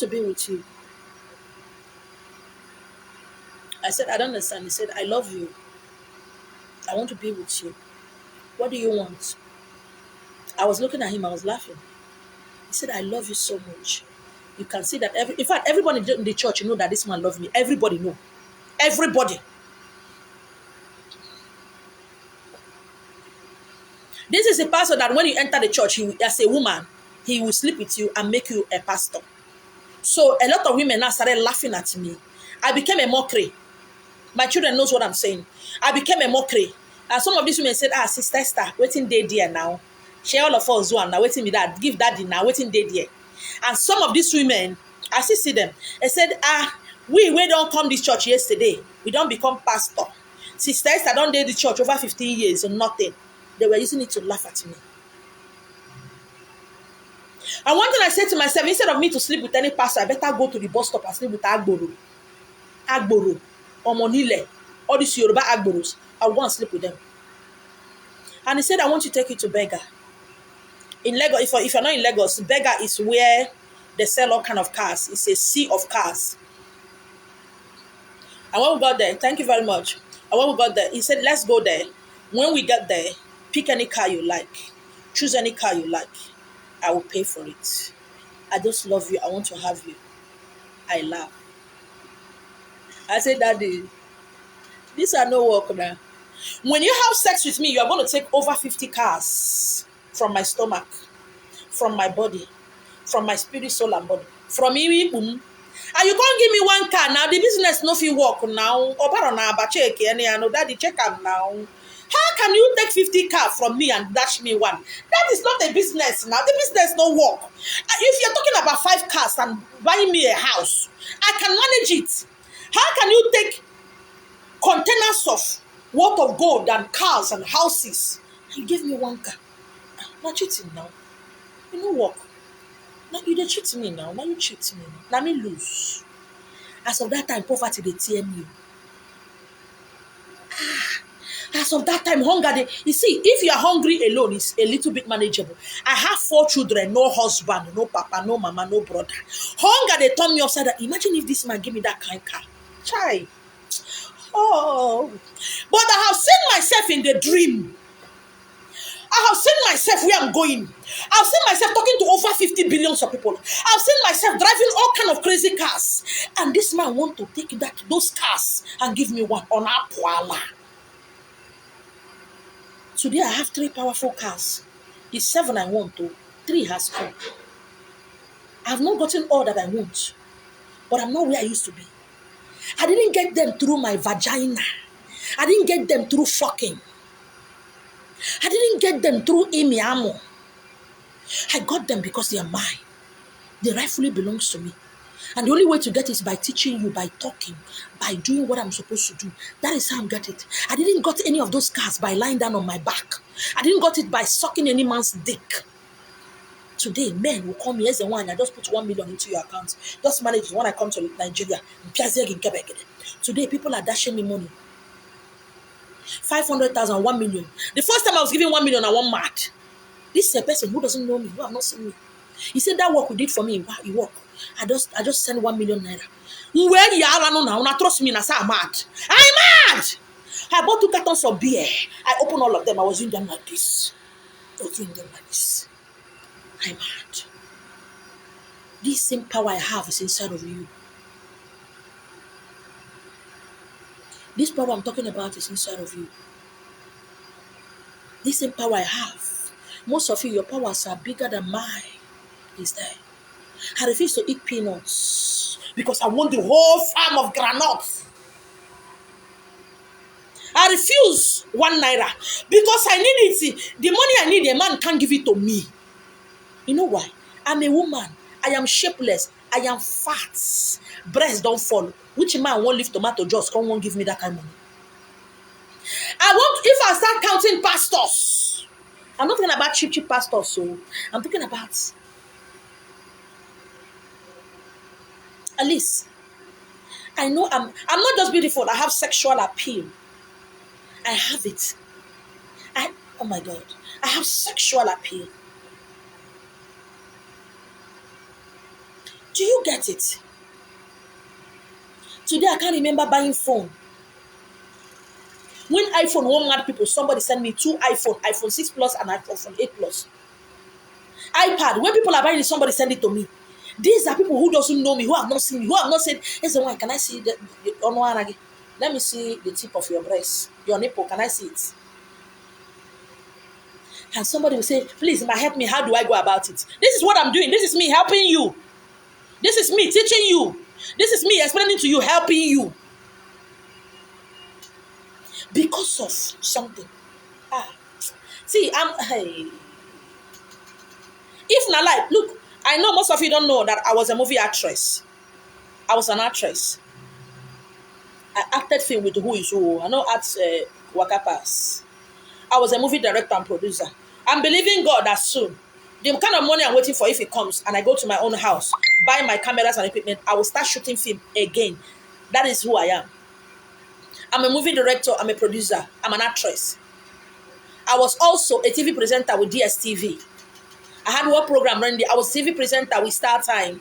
Speaker 1: be with you. I said, I don't understand. He said, I love you. I want to be with you. What do you want? I was looking at him, I was laughing. He said, I love you so much. You can see that in fact, everybody in the church know that this man loves me. Everybody know. Everybody. This is a pastor that when you enter the church, as a woman, he will sleep with you and make you a pastor. So a lot of women now started laughing at me. I became a mockery. My children knows what I'm saying. I became a mockery. And some of these women said, Sister Esther, waiting day there now. Share all of us one now, waiting me that. Give daddy now, waiting day there. And some of these women, I still see them. They said, we don't come this church yesterday. We don't become pastor. Sister Esther don't date the church over 15 years and nothing. They were using it to laugh at me. And one thing I said to myself, instead of me to sleep with any pastor, I better go to the bus stop and sleep with Agboro, Omonile, all these Yoruba Agboros. I will go and sleep with them. And he said, I want you to take you to Berger. In Lagos, if you're not in Lagos, Berger is where they sell all kind of cars. It's a sea of cars. And when we got there, thank you very much. And when we got there, he said, let's go there. When we get there, pick any car you like. Choose any car you like. I will pay for it. I just love you. I want to have you. I laugh. I said, Daddy, these are no work now. When you have sex with me, you are going to take over 50 cars from my stomach, from my body, from my spirit, soul, and body. From me, boom. And you can't give me one car now. The business no fit work now. Daddy, check am now. How can you take 50 cars from me and dash me one? That is not a business now. The business no work. If you're talking about 5 cars and buying me a house, I can manage it. How can you take containers of worth of gold and cars and houses and give me one car? Not cheating now. You know work. Now you dey cheat me now. Now you cheat me. Now me lose. As of that time, poverty dey tear me. As of that time, hunger, you see, if you are hungry alone, it's a little bit manageable. I have 4 children, no husband, no papa, no mama, no brother. Hunger, they turn me upside down. Imagine if this man give me that kind of car. Chai. Oh. But I have seen myself in the dream. I have seen myself where I'm going. I've seen myself talking to over 50 billions of people. I've seen myself driving all kind of crazy cars. And this man want to take those cars and give me one on Apuala. Today I have 3 powerful cars. It's 7 I want to. 3 has come. I have not gotten all that I want. But I'm not where I used to be. I didn't get them through my vagina. I didn't get them through fucking. I didn't get them through Imiamo. I got them because they are mine. They rightfully belongs to me. And the only way to get it is by teaching you, by talking, by doing what I'm supposed to do. That is how I got it. I didn't got any of those cars by lying down on my back. I didn't got it by sucking any man's dick. Today, men will call me as a one. I just put 1 million into your account. Just manage it when I come to Nigeria. Today, people are dashing me money. 500,000, 1 million. The first time I was giving 1 million, I went mad. This is a person who doesn't know me, who have not seen me. He said that work we did for me. You work. I just sent 1 million naira. Where you are now? Now trust me, I'm mad. I'm mad. I bought 2 cartons of beer. I opened all of them. I was doing them like this. I'm mad. This same power I have is inside of you. This power I'm talking about is inside of you. This same power I have. Most of you, your powers are bigger than mine. Is there? I refuse to eat peanuts because I want the whole farm of granuts. I refuse 1 naira because I need it. The money I need, a man can't give it to me. You know why? I'm a woman. I am shapeless. I am fat. Breasts don't fall. Which man won't leave tomato juice? Come won't give me that kind of money. If I start counting pastors, I'm not talking about cheap pastors. So I'm talking about at least I know I'm not just beautiful. I have sexual appeal. I have it. Oh my God. I have sexual appeal. Do you get it? Today I can't remember buying phone. When iPhone won't mad people, somebody sent me 2 iPhone 6 Plus and iPhone 8 Plus. iPad, when people are buying it, somebody send it to me. These are people who doesn't know me, who have not seen me, who have not said, hey, why can I see the let me see the tip of your breast, your nipple, can I see it? And somebody will say, please, help me, how do I go about it? This is what I'm doing. This is me helping you. This is me teaching you. This is me explaining to you, helping you. Because of something. See, hey. If not like, look, I know most of you don't know that I was a movie actress. I was an actress. I acted film with Who Is Who. I know at Waka Pass. I was a movie director and producer. I'm believing God that soon, the kind of money I'm waiting for, if it comes and I go to my own house, buy my cameras and equipment, I will start shooting film again. That is who I am. I'm a movie director. I'm a producer. I'm an actress. I was also a TV presenter with DSTV. I had 1 program running. I was TV presenter with Star Time.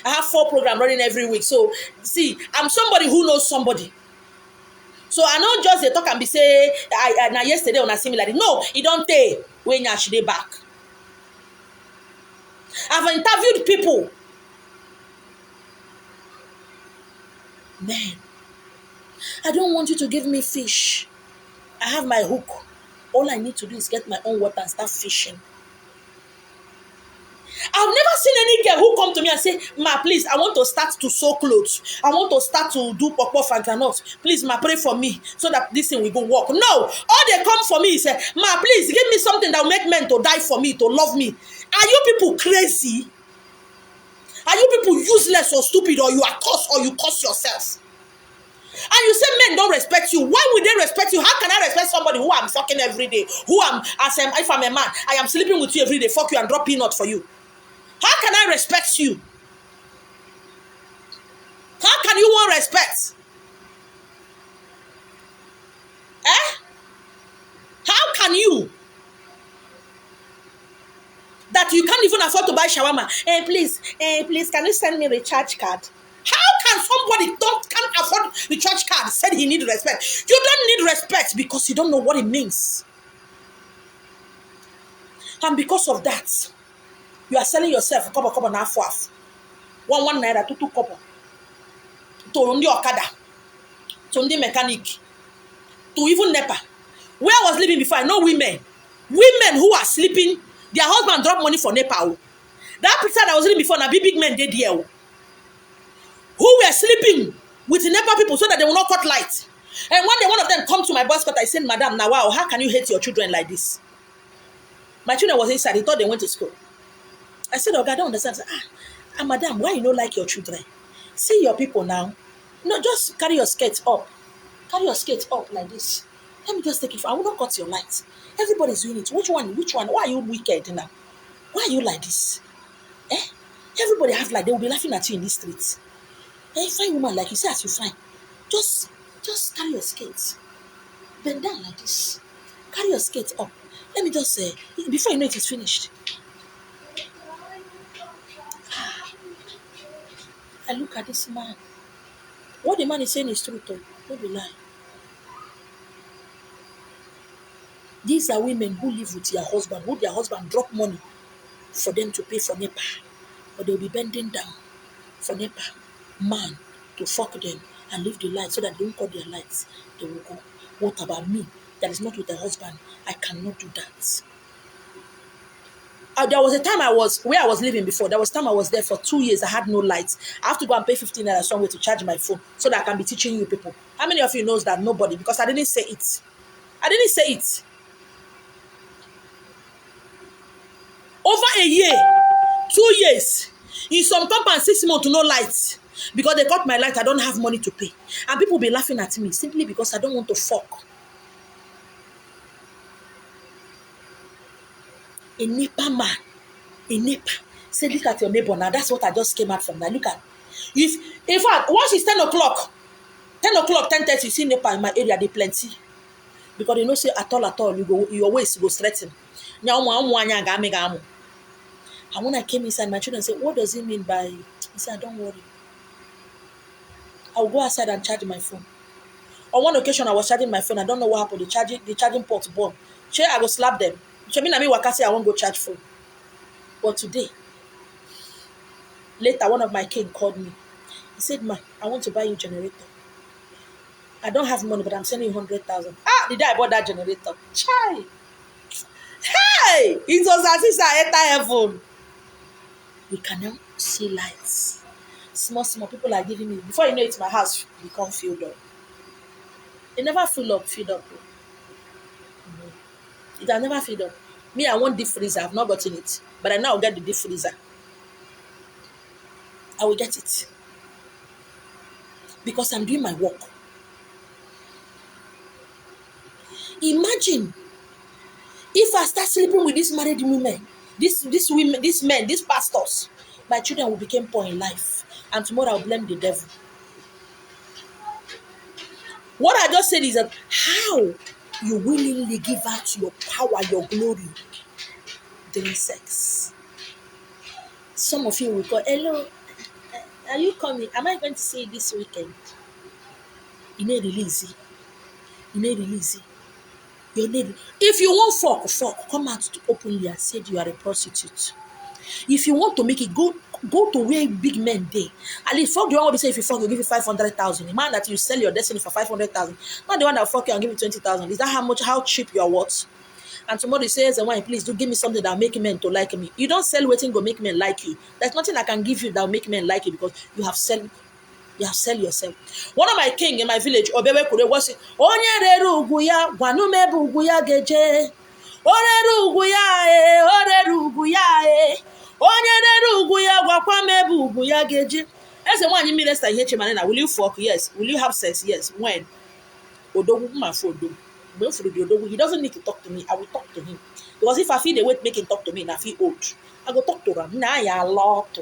Speaker 1: I have 4 programs running every week. So, see, I'm somebody who knows somebody. So, I know just they talk and be say, now yesterday when I see me like this. No, it don't take when you actually back. I've interviewed people. Man, I don't want you to give me fish. I have my hook. All I need to do is get my own water and start fishing. I've never seen any girl who come to me and say, ma, please, I want to start to sew clothes. I want to start to do pop-off and granite. Please, ma, pray for me so that this thing will go work. No, all they come for me is, ma, please, give me something that will make men to die for me, to love me. Are you people crazy? Are you people useless or stupid, or you are cursed, or you curse yourself? And you say men don't respect you. Why would they respect you? How can I respect somebody who I'm fucking every day? If I'm a man, I am sleeping with you every day, fuck you and drop peanut for you. How can I respect you? How can you want respect? How can you? That you can't even afford to buy shawarma. Please, can you send me a recharge card? How can somebody can't afford the church card said he need respect? You don't need respect because you don't know what it means. And because of that, you are selling yourself a couple and half. 1 naira, 2 couple. To undi okada, to undi mechanic, to even NEPA. Where I was living before, I know women who are sleeping, their husband drop money for NEPA. That place that I was living before, now big men did there. Who were sleeping with NEPA people so that they will not cut light. And one day, one of them come to my boss, but I said, Madam, now wow, how can you hate your children like this? My children was inside. He thought they went to school. I said, oh, God, I don't understand. I said, Madam, why you don't like your children? See your people now. No, just carry your skate up. Carry your skate up like this. Let me just take it. I will not cut your light. Everybody's doing it. Which one? Why are you wicked now? Why are you like this? Eh? Everybody have like, they will be laughing at you in the streets. A fine woman like you, say as you fine, just carry your skates, bend down like this, carry your skates up. Let me just say, before you know it is finished. I look at this man. What the man is saying is true, though. Don't be lying. These are women who live with their husband, who their husband drop money for them to pay for NEPA, but they'll be bending down for NEPA man to fuck them and leave the light so that they don't cut their lights. They will go. What about me? That is not with a husband. I cannot do that. There was a time where I was living before. There was a time I was there for 2 years. I had no lights. I have to go and pay 15 naira somewhere to charge my phone so that I can be teaching you people. How many of you knows that? Nobody, because I didn't say it. I didn't say it. Over a year, 2 years, in some compound 6 months, no lights. Because they cut my light, I don't have money to pay. And people be laughing at me simply because I don't want to fuck. A NEPA man, a NEPA. Say, look at your neighbor now. That's what I just came out from now. Look at. If, in fact, once it's 10 o'clock, 10:30, you see NEPA in my area, they plenty. Because you know, say, at all, your waist go straighten. And when I came inside, my children said, what does it mean by, he said, don't worry. I'll go outside and charge my phone. On one occasion, I was charging my phone. I don't know what happened. The charging port born. I go slap them. I won't go charge phone. But today, later, one of my king called me. He said, "Ma, I want to buy you a generator. I don't have money, but I'm sending you 100,000. The day I bought that generator. Chai. Hey! It was as if I enter heaven. We can now see lights. Small people are giving me. Before you know it, my house become filled up. It never filled up. It has never filled up. Me, I want deep freezer. I've not gotten it. But I now get the deep freezer. I will get it. Because I'm doing my work. Imagine if I start sleeping with these married women, these women, these men, these pastors, my children will become poor in life. And tomorrow I'll blame the devil. What I just said is that how you willingly give out your power, your glory during sex. Some of you will go, hello, are you coming? Am I going to see you this weekend? You need release. If you want fuck, come out openly and say you are a prostitute. If you want to make it, go to where big men dey. At least fuck the one who say if you fuck, you give you 500,000. The man that you sell your destiny for 500,000, not the one that fuck you and give you 20,000. Is that how cheap you are worth? And somebody says, "Why please do give me something that will make men to like me." You don't sell waiting go make men like you. There's nothing I can give you that will make men like you because you have sell yourself. One of my king in my village, Obewe Kure, was saying, "Onye reru uguya, gwanume bu uguya geje. Oreru uguya oreru uguya Onye reru uguya, gwakwame bu uguya geje." As a one you minister here, Chimanena, will you fuck? Yes. Will you have sex? Yes. When? Odogu ma fodo. He doesn't need to talk to me. I will talk to him. Because if I feel the way to make him talk to me and I feel old, I go talk to him. Now I lot.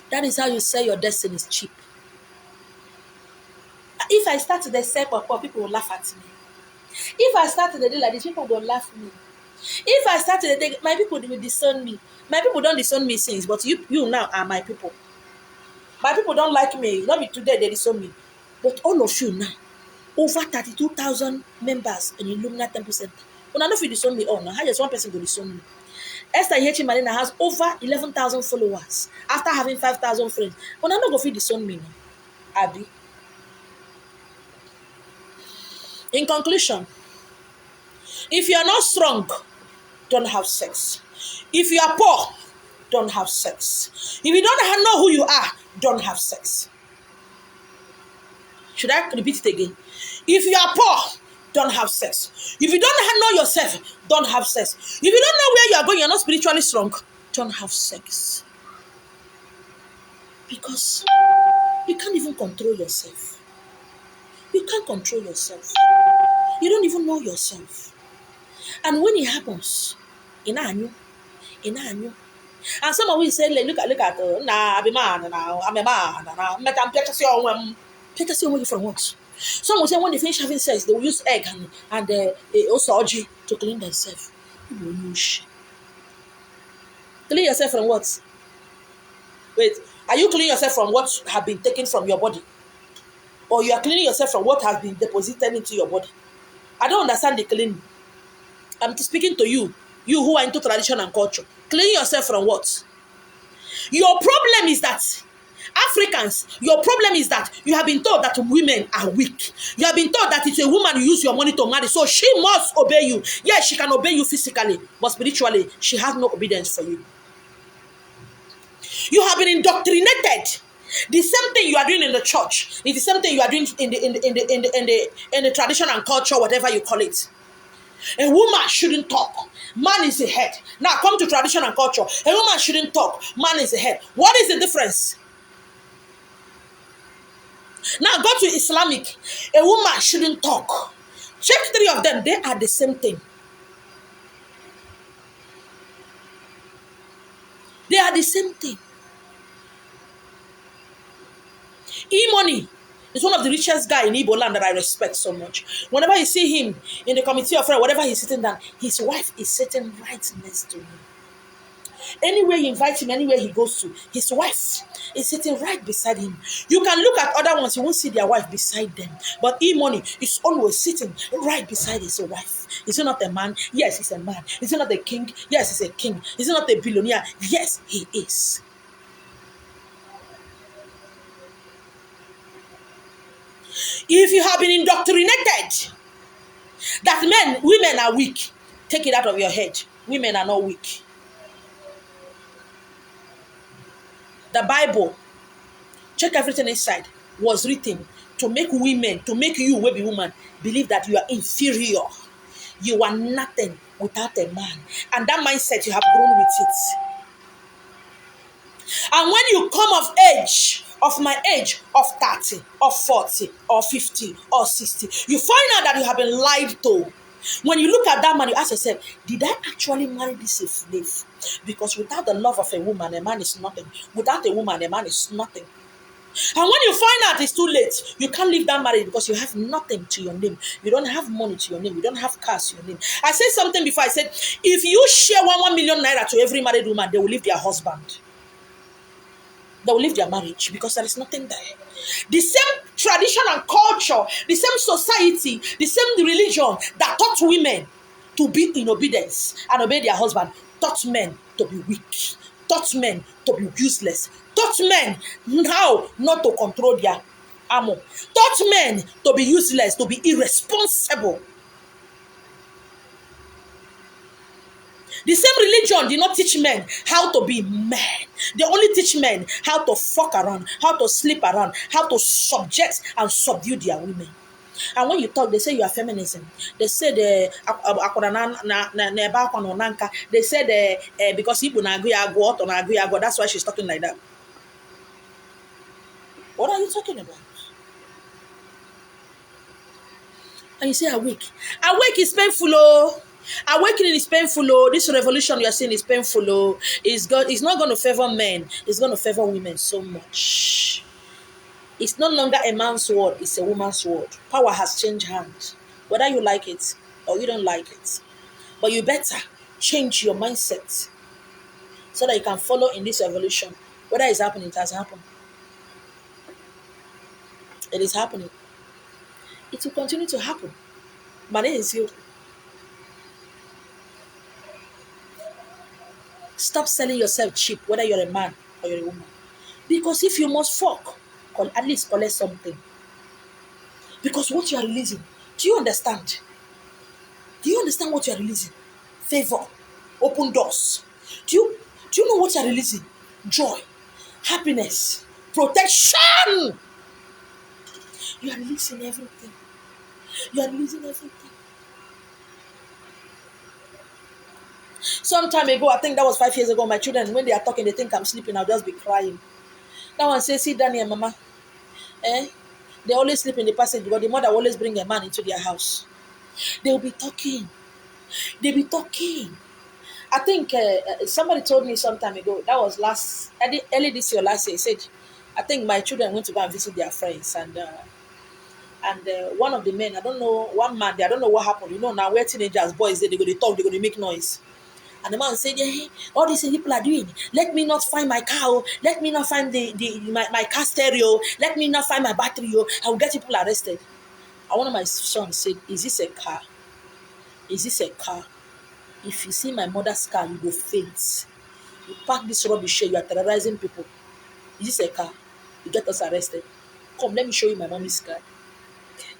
Speaker 1: That is how you sell your destiny is cheap. If I start to sell pop, people will laugh at me. If I start to do like this, people will laugh at me. If I start to think, my people will disown me. My people don't disown me since, but you now are my people. My people don't like me. Not be today they disown me. But all of you now, over 32,000 members in Illumina Temple Center. When I know if you disown me all now, how just one person will disown me? Esther Ihechi Marina has over 11,000 followers after having 5,000 friends. When I know if you disown me now, Abby. In conclusion, if you are not strong, don't have sex. If you are poor, don't have sex. If you don't know who you are, don't have sex. Should I repeat it again? If you are poor, don't have sex. If you don't know yourself, don't have sex. If you don't know where you are going, you're not spiritually strong, don't have sex. Because you can't even control yourself. You can't control yourself. You don't even know yourself. And when it happens, in anyu, and some of you say, look at, nah, I'm a man now, I'm a man now, I'm better from what? Some will say when they finish having sex, they will use egg and also orgy to clean themselves. Clean yourself from what? Wait, are you cleaning yourself from what have been taken from your body? Or you are cleaning yourself from what has been deposited into your body? I don't understand the cleaning. I'm speaking to you who are into tradition and culture. Clean yourself from what? Your problem is that Africans, your problem is that you have been told that women are weak. You have been told that it's a woman you use your money to marry, so she must obey you. Yes, she can obey you physically, but spiritually, she has no obedience for you. You have been indoctrinated. The same thing you are doing in the church is the same thing you are doing in the tradition and culture, whatever you call it. A woman shouldn't talk. Man is the head. Now come to tradition and culture. A woman shouldn't talk. Man is the head. What is the difference? Now go to Islamic. A woman shouldn't talk. Check 3 of them. They are the same thing. They are the same thing. E-Money is one of the richest guy in Igbo land that I respect so much. Whenever you see him in the committee of friends, whatever he's sitting down, his wife is sitting right next to him. Anywhere you invite him, anywhere he goes to, his wife is sitting right beside him. You can look at other ones, you won't see their wife beside them. But E-Money is always sitting right beside his wife. Is he not a man? Yes, he's a man. Is he not a king? Yes, he's a king. Is he not a billionaire? Yes, he is. If you have been indoctrinated that women are weak, take it out of your head. Women are not weak. The Bible, check everything inside, was written to make women, to make you, will be woman, believe that you are inferior. You are nothing without a man. And that mindset, you have grown with it. And when you come of age, of my age, of 30, or 40, or 50, or 60, you find out that you have been lied to. When you look at that man, you ask yourself, did I actually marry this slave? Because without the love of a woman, a man is nothing. Without a woman, a man is nothing. And when you find out it's too late, you can't leave that marriage because you have nothing to your name. You don't have money to your name. You don't have cars to your name. I said something before. I said, if you share 1 million naira to every married woman, they will leave their husband. They will leave their marriage because there is nothing there. The same tradition and culture, the same society, the same religion that taught women to be in obedience and obey their husband, taught men to be weak, taught men to be useless, taught men how not to control their armor, taught men to be useless, to be irresponsible. The same religion did not teach men how to be men. They only teach men how to fuck around, how to sleep around, how to subject and subdue their women. And when you talk, they say you are feminism. They say they say because that's why she's talking like that. What are you talking about? And you say awake. Awake is painful, oh. Awakening is painful, oh. This revolution you are seeing is painful, oh. It's not going to favor men. It's going to favor women so much. It's no longer a man's word. It's a woman's word. Power has changed hands. Whether you like it or you don't like it. But you better change your mindset so that you can follow in this revolution. Whether it's happening, it has happened. It is happening. It will continue to happen. My name is you. Stop selling yourself cheap, whether you're a man or you're a woman. Because if you must fuck, at least collect something. Because what you are releasing, do you understand? Do you understand what you are releasing? Favor, open doors. Do you know what you are releasing? Joy, happiness, protection. You are releasing everything. You are releasing everything. Some time ago, I think that was 5 years ago, my children, when they are talking, they think I'm sleeping, I'll just be crying. That one says, sit down here, mama. They always sleep in the passage because the mother always bring a man into their house. They'll be talking. They'll be talking. I think somebody told me some time ago, that was early this year, last year, he said, I think my children went to go and visit their friends, and one of the men, I don't know, one man, I don't know what happened. You know, now we're teenagers, boys, they're going to talk, they're going to make noise. And the man said, hey, all these people are doing, let me not find my car, let me not find my car stereo, let me not find my battery, I will get people arrested. And one of my sons said, is this a car? Is this a car? If you see my mother's car, you go faint. You park this rubbish here, you are terrorizing people. Is this a car? You get us arrested. Come, let me show you my mommy's car.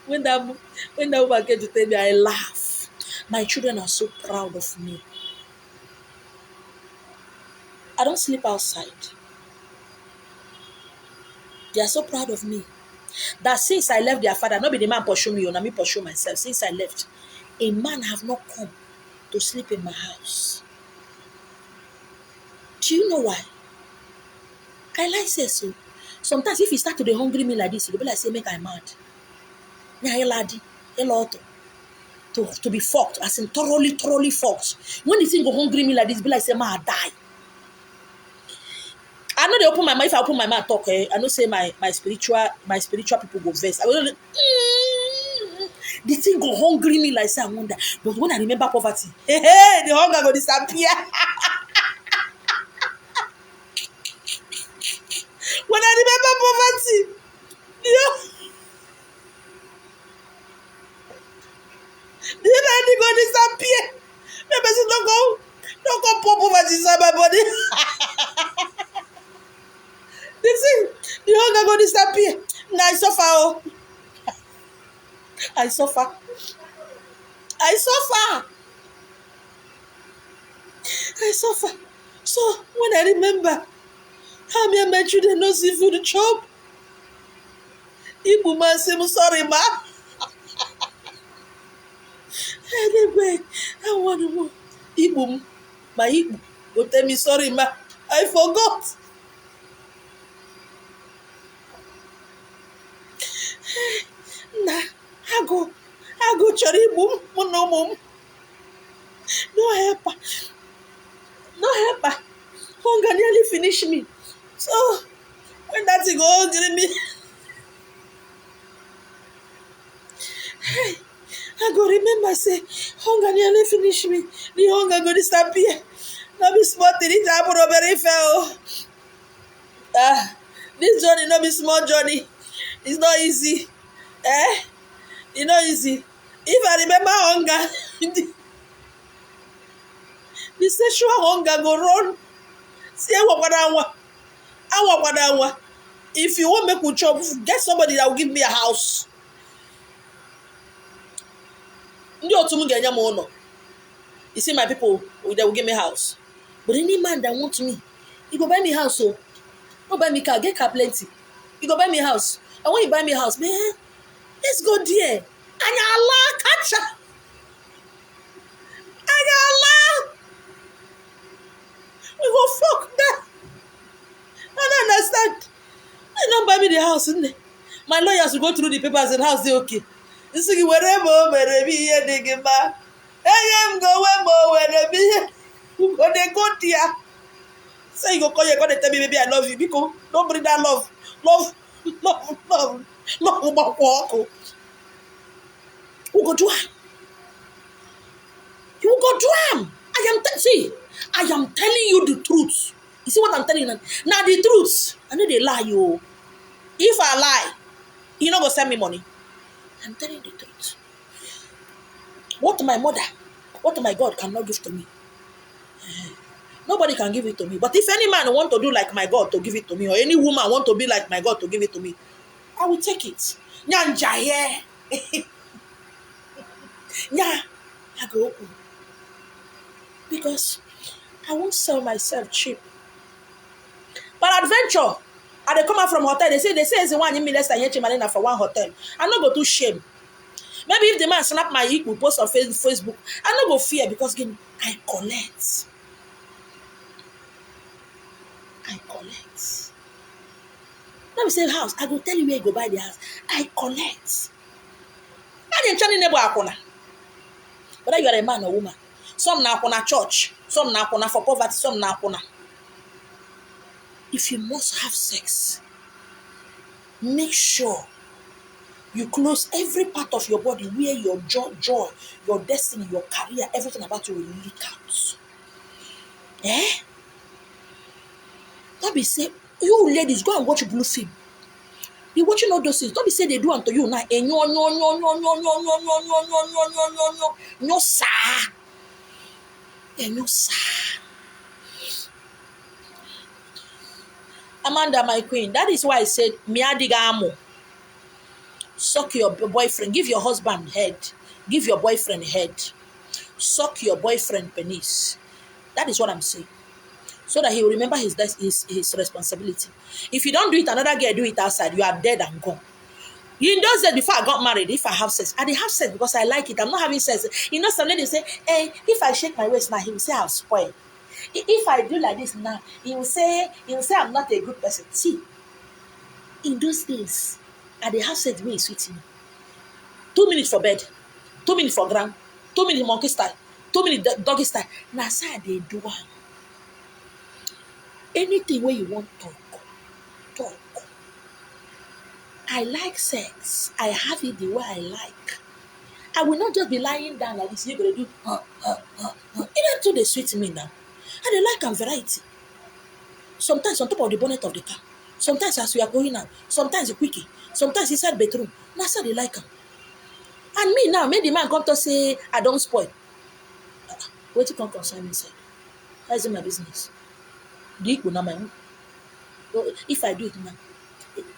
Speaker 1: When that woman came to tell me, I laugh. My children are so proud of me. I don't sleep outside. They are so proud of me. That since I left their father, not be the man pursue me, not me pursue myself. Since I left, a man have not come to sleep in my house. Do you know why? I like say so. Sometimes if you start to be hungry me like this, you'll be like, say, make I mad. To be fucked, as in thoroughly fucked. When the thing go hungry me like this, be like, say, ma, I die. I know they open my mouth. If I open my mouth talk, I know say my spiritual people go vex. I will the thing go hungry me like say I wonder. But when I remember poverty, hey, the hunger go disappear. When I remember poverty, the hunger go disappear. The person don't go pour poverty inside my body. The thing, the hunger go disappear. Now I suffer. Oh. I suffer. So when I remember how me and my children no see food chop, Ibu man say, sorry ma. Anyway, I want to more. Ibu, my Ibu, go tell me sorry ma. I forgot. Nah, I go chori boom, no mum. No help. Hunger nearly finish me. So when that thing go hungry me, I go remember say hunger nearly finish me. The hunger go disappear. Not be small thing, it happen very fair. This journey not be small journey. It's not easy. It's not easy. If I remember hunger, the sexual hunger go run. See if you want make we chop, get somebody that will give me a house. You see my people, they will give me a house. But any man that wants me, he go buy me a house. So not buy me car, get car plenty. You go buy me a house. And when you buy me a house, man, let's go there. And Allah catch her. And Allah, we go fuck that. I don't understand. They don't buy me the house, isn't it? My lawyers will go through the papers and house, they okay. You see, wherever be here, they give back. I am going wherever you go, they go there. Say you go call you, go tell me, baby, I love you. Because don't bring that love. Love. Who go do am? You go do am. I am telling you the truth. You see what I'm telling you now? Now the truth. I know they lie, you. If I lie, you not go send me money. I'm telling you the truth. What my mother, what my God cannot give to me. Nobody can give it to me. But if any man want to do like my God to give it to me, or any woman want to be like my God to give it to me, I will take it. Nyanja, yeah. Yeah, I go open. Because I won't sell myself cheap. But adventure, and they come out from hotel, they say it's the one in me less than $1 for one hotel. I not go to shame. Maybe if the man snap my equal post on Facebook, I not go fear because again, I collect. Let me say house. I go tell you where you go buy the house. I collect. I didn't tell you never akona. whether you are a man or woman. Some now na church, some now for poverty, some now. If you must have sex, make sure you close every part of your body where your joy, your destiny, your career, everything about you will leak out. Don't be say, you ladies, go and watch a blue film. Be watching all those things. Don't be say they do unto you now. No, sir. No, sir. Amanda, my queen, that is why I said, Miadigamo. Suck your boyfriend. Give your husband head. Give your boyfriend head. Suck your boyfriend penis. That is what I'm saying. So that he will remember his responsibility. If you don't do it, another girl do it outside, you are dead and gone. In those days before I got married, if I have sex, I did have sex because I like it. I'm not having sex. You know, some ladies say, hey, if I shake my waist now, he will say I've spoiled. If I do like this now, he will say I'm not a good person. See, in those days, I did have sex when he's sweet me. 2 minutes for bed, 2 minutes for ground, 2 minutes monkey style, 2 minutes doggy style. Now, say they do one. Anything where you want talk. I like sex. I have it the way I like. I will not just be lying down like this. You're going to do, Even though they sweet me now. And they like a variety. Sometimes on top of the bonnet of the car. Sometimes as we are going out. Sometimes a quickie. Sometimes inside bedroom. That's how they like them. And me now, maybe the man come to say, I don't spoil. Wait till come concern me, sir. How is it my business? Do it with my own. If I do it now,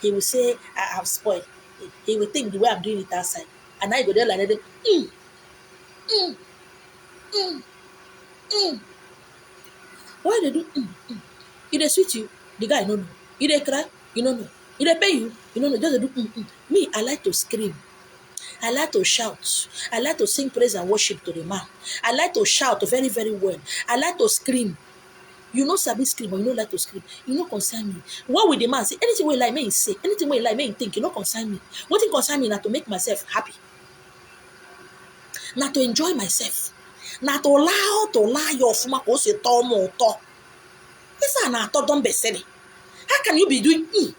Speaker 1: he will say, I have spoiled. He will think the way I'm doing it outside. And I go there like that. Why they do? If they sweet you, the guy don't know. If they cry, you don't know. If they pay you, you don't know. Just do. Me, I like to scream. I like to shout. I like to sing praise and worship to the man. I like to shout very, very well. I like to scream. You know sabi scream or you know like to scream. You know concern me. What will the man say? Anything we like me say. Anything we like me think. You know concern me. What thing concern me now to make myself happy. Now to enjoy myself. Now to lie your fuma ko se to mo to. This is na to don be said. How can you be doing I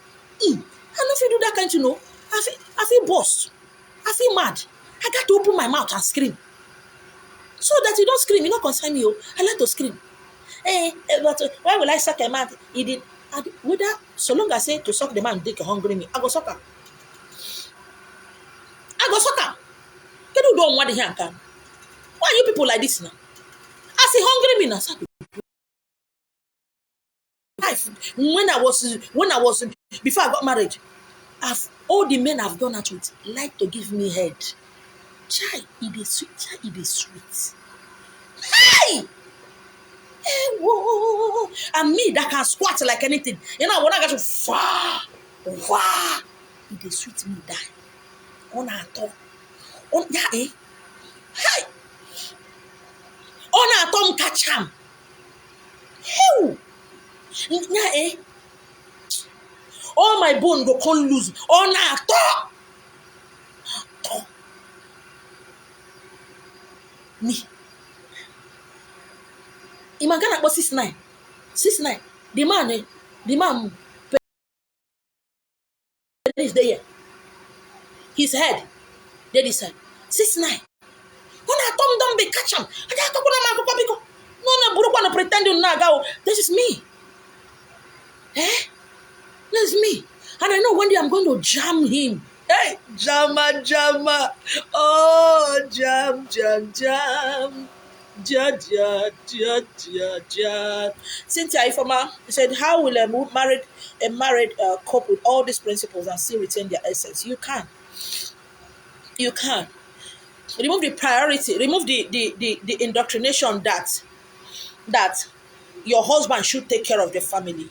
Speaker 1: don't feel do that kind you know. I feel bossed. I feel mad. I got to open my mouth and scream. So that you don't scream, you don't concern me. I like to scream. But why will I suck a man? He did. Whether so long as I say to suck the man dick hungry me, I go suck him. You don't want to hear him. Why are you people like this now? I say hungry me now. When I was before I got married, all the men I've gone out with like to give me head. Chai, it is sweet. It is sweet. Hey! Whoa. And me that can squat like anything. You know, when I got to far, it is sweet me die. On our top. On yeah, eh? Hey! On our tom catch him. Hey! Yeah, eh? All my bone go come loose. On our top. Me. Imagine about 6'9". The man is there. His head, there is side. 6'9". When I come down, be catch him. No, pretend you now. This is me. This is me. And I know one day I'm going to jam him. Hey, jamma. Oh, jam. Cynthia Ifoma said, how will a married couple with all these principles and still retain their essence? You can. Remove the priority, remove the indoctrination that your husband should take care of the family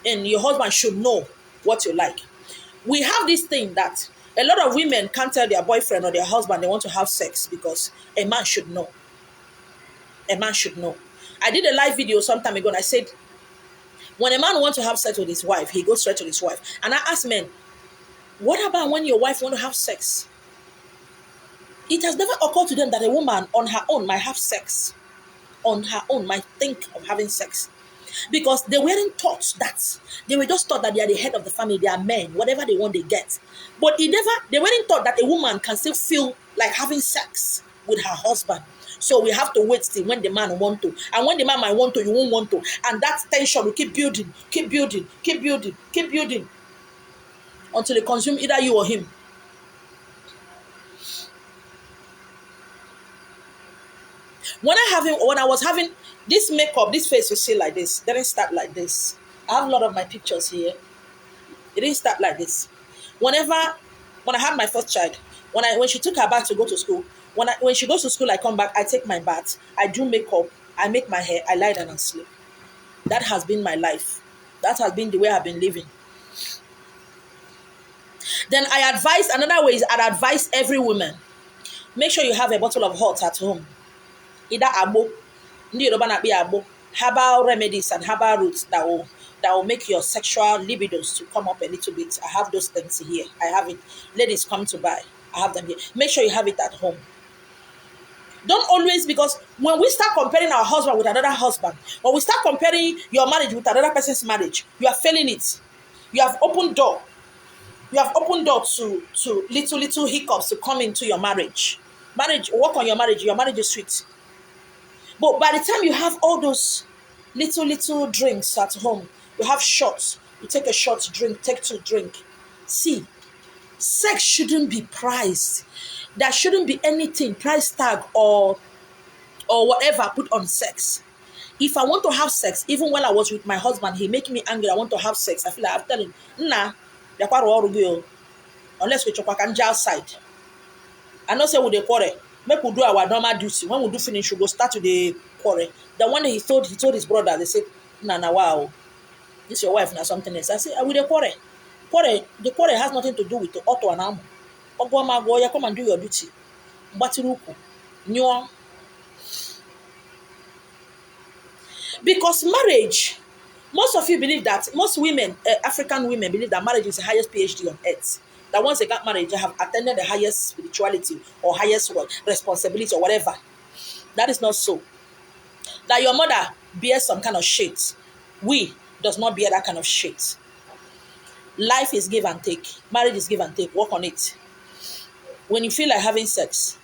Speaker 1: and your husband should know what you like. We have this thing that a lot of women can't tell their boyfriend or their husband they want to have sex because a man should know. A man should know. I did a live video some time ago and I said, when a man wants to have sex with his wife, he goes straight to his wife. And I asked men, what about when your wife wants to have sex? It has never occurred to them that a woman on her own might have sex, on her own might think of having sex. Because they weren't taught that. They were just taught that they are the head of the family, they are men, whatever they want, they get. But they weren't taught that a woman can still feel like having sex with her husband. So we have to wait till when the man want to. And when the man might want to, you won't want to. And that tension will keep building, keep building, keep building, keep building until it consumes either you or him. When I was having this makeup, this face you see like this, didn't start like this. I have a lot of my pictures here. It didn't start like this. When I had my first child, when she took her bath to go to school, when she goes to school, I come back, I take my bath, I do makeup, I make my hair, I lie down and sleep. That has been my life. That has been the way I've been living. Then another way is I'd advise every woman, make sure you have a bottle of hot at home. Either abo, herbal remedies and herbal roots that will make your sexual libidos to come up a little bit. I have those things here. I have it. Ladies come to buy. I have them here. Make sure you have it at home. Don't always, because when we start comparing our husband with another husband, or we start comparing your marriage with another person's marriage, you are failing it. You have opened door. You have opened door to little hiccups to come into your marriage. Work on your marriage. Your marriage is sweet. But by the time you have all those little drinks at home, you have shots. You take a shot drink, take 2 drink. See, sex shouldn't be priced. There shouldn't be anything, price tag or whatever put on sex. If I want to have sex, even when I was with my husband, he make me angry, I want to have sex. I feel like I'm telling him, nah, unless we can outside. I know say with the quarrel, make we do our normal duty. When we do finish, we go start with the quarrel. The one he told his brother, they said, nah, wow, this your wife, now something else. I say, with the quarrel. The quarrel has nothing to do with the auto and armor. Come and do your duty. Because marriage, most women, African women believe that marriage is the highest PhD on earth. That once they got married, they have attended the highest spirituality or highest responsibility or whatever. That is not so. That your mother bears some kind of shit. We does not bear that kind of shit. Life is give and take. Marriage is give and take. Work on it. When you feel like having sex,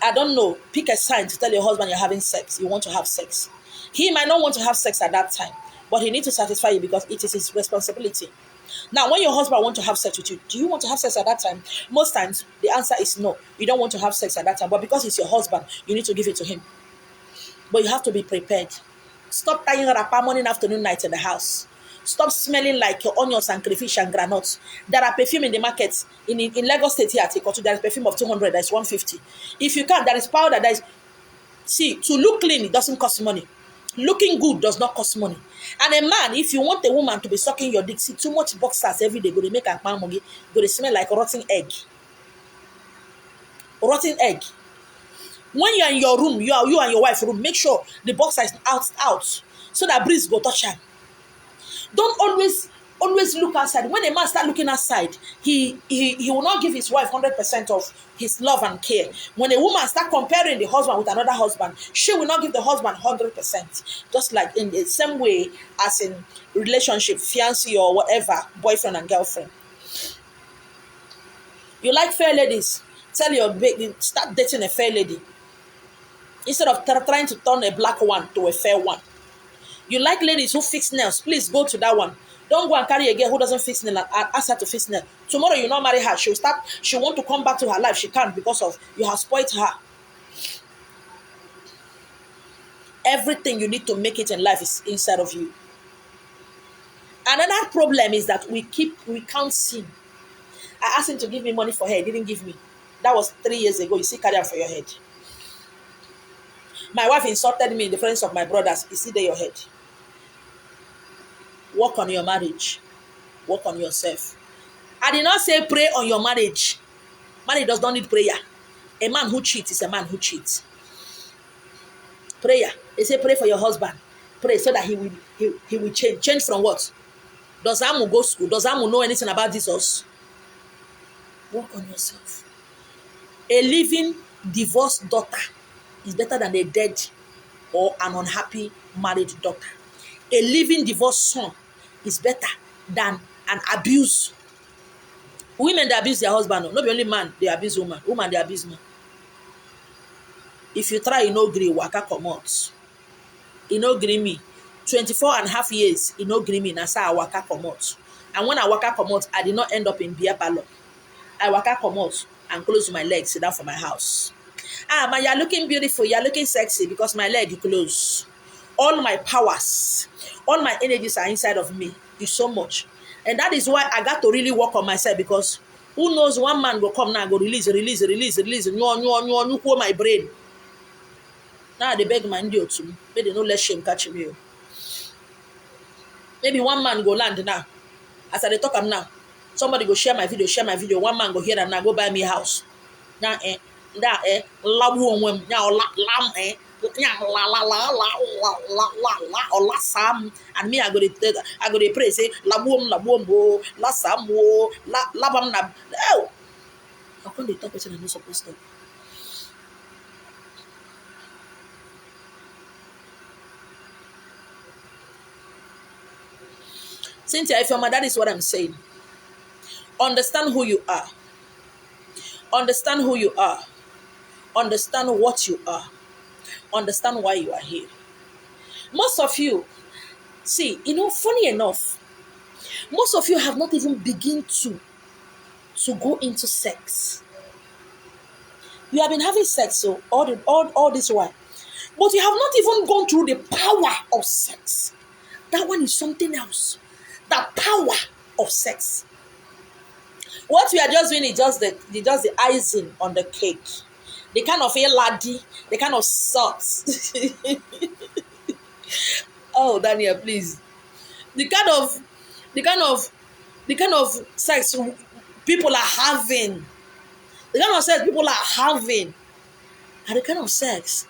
Speaker 1: I don't know, pick a sign to tell your husband you're having sex. You want to have sex. He might not want to have sex at that time, but he needs to satisfy you because it is his responsibility. Now, when your husband wants to have sex with you, do you want to have sex at that time? Most times, the answer is no. You don't want to have sex at that time, but because it's your husband, you need to give it to him. But you have to be prepared. Stop tying wrapper morning, afternoon, night in the house. Stop smelling like your onions and crayfish and granuts. There are perfume in the market. In Lagos State here at Ikotu, there is perfume of 200, there is 150. If you can, there is powder, there is... See, to look clean, it doesn't cost money. Looking good does not cost money. And a man, if you want a woman to be sucking your dick, see too much boxers every day, go to make a palm, go to smell like rotten egg. Rotten egg. When you are in your room, you and your wife's room, make sure the boxer is out so that breeze go touch her. Don't always look outside. When a man start looking outside, he will not give his wife 100% of his love and care. When a woman start comparing the husband with another husband, she will not give the husband 100%. Just like in the same way as in relationship, fiancé or whatever, boyfriend and girlfriend. You like fair ladies? Tell your baby, start dating a fair lady. Instead of trying to turn a black one to a fair one. You like ladies who fix nails, please go to that one. Don't go and carry a girl who doesn't fix nails and ask her to fix nails. Tomorrow you not marry her. She want to come back to her life. She can't because of you have spoiled her. Everything you need to make it in life is inside of you. Another problem is that we can't sin. I asked him to give me money for hair. He didn't give me. That was 3 years ago. You see, carry on for your head. My wife insulted me in the presence of my brothers. You see there your head. Work on your marriage. Work on yourself. I did not say pray on your marriage. Marriage does not need prayer. A man who cheats is a man who cheats. Prayer. They say pray for your husband. Pray so that he will change. Change from what? Does Amu go to school? Does Amu know anything about Jesus? Work on yourself. A living divorced daughter is better than a dead or an unhappy married daughter. A living divorced son is better than an abuse. Women, they abuse their husband. No, not only man, they abuse woman. Woman, they abuse man. If you try, you no gree, waka comot. You no gree me. 24.5 years, you no gree me. Na say I waka comot. And when I waka comot, I did not end up in beer parlor. I waka comot and close my legs, sit down for my house. Ah, man, you're looking beautiful, you're looking sexy because my leg is closed. All my powers, all my energies are inside of me. It's so much. And that is why I got to really work on myself, because who knows, one man will come now, go release, no, my brain. Now they beg my deal to me. Maybe they don't let shame catch me. Maybe one man go land now. As I talk am now, somebody go share my video. One man go here and now go buy me a house. Now Sam and me I go to pray say labuom bo la sam wo la bam na. Oh, how come they talk person I'm not supposed to? Cynthia, if you're my dad, is what I'm saying. Understand who you are. Understand who you are. Understand what you are. Understand why you are here. Most of you, see, funny enough, most of you have not even begun to go into sex. You have been having sex so all this while, but you have not even gone through the power of sex. That one is something else. The power of sex. What we are just doing is just the icing on the cake. The kind of a laddie, the kind of sauce. Oh, Daniel, please. The kind of sex people are having. The kind of sex people are having. And the kind of sex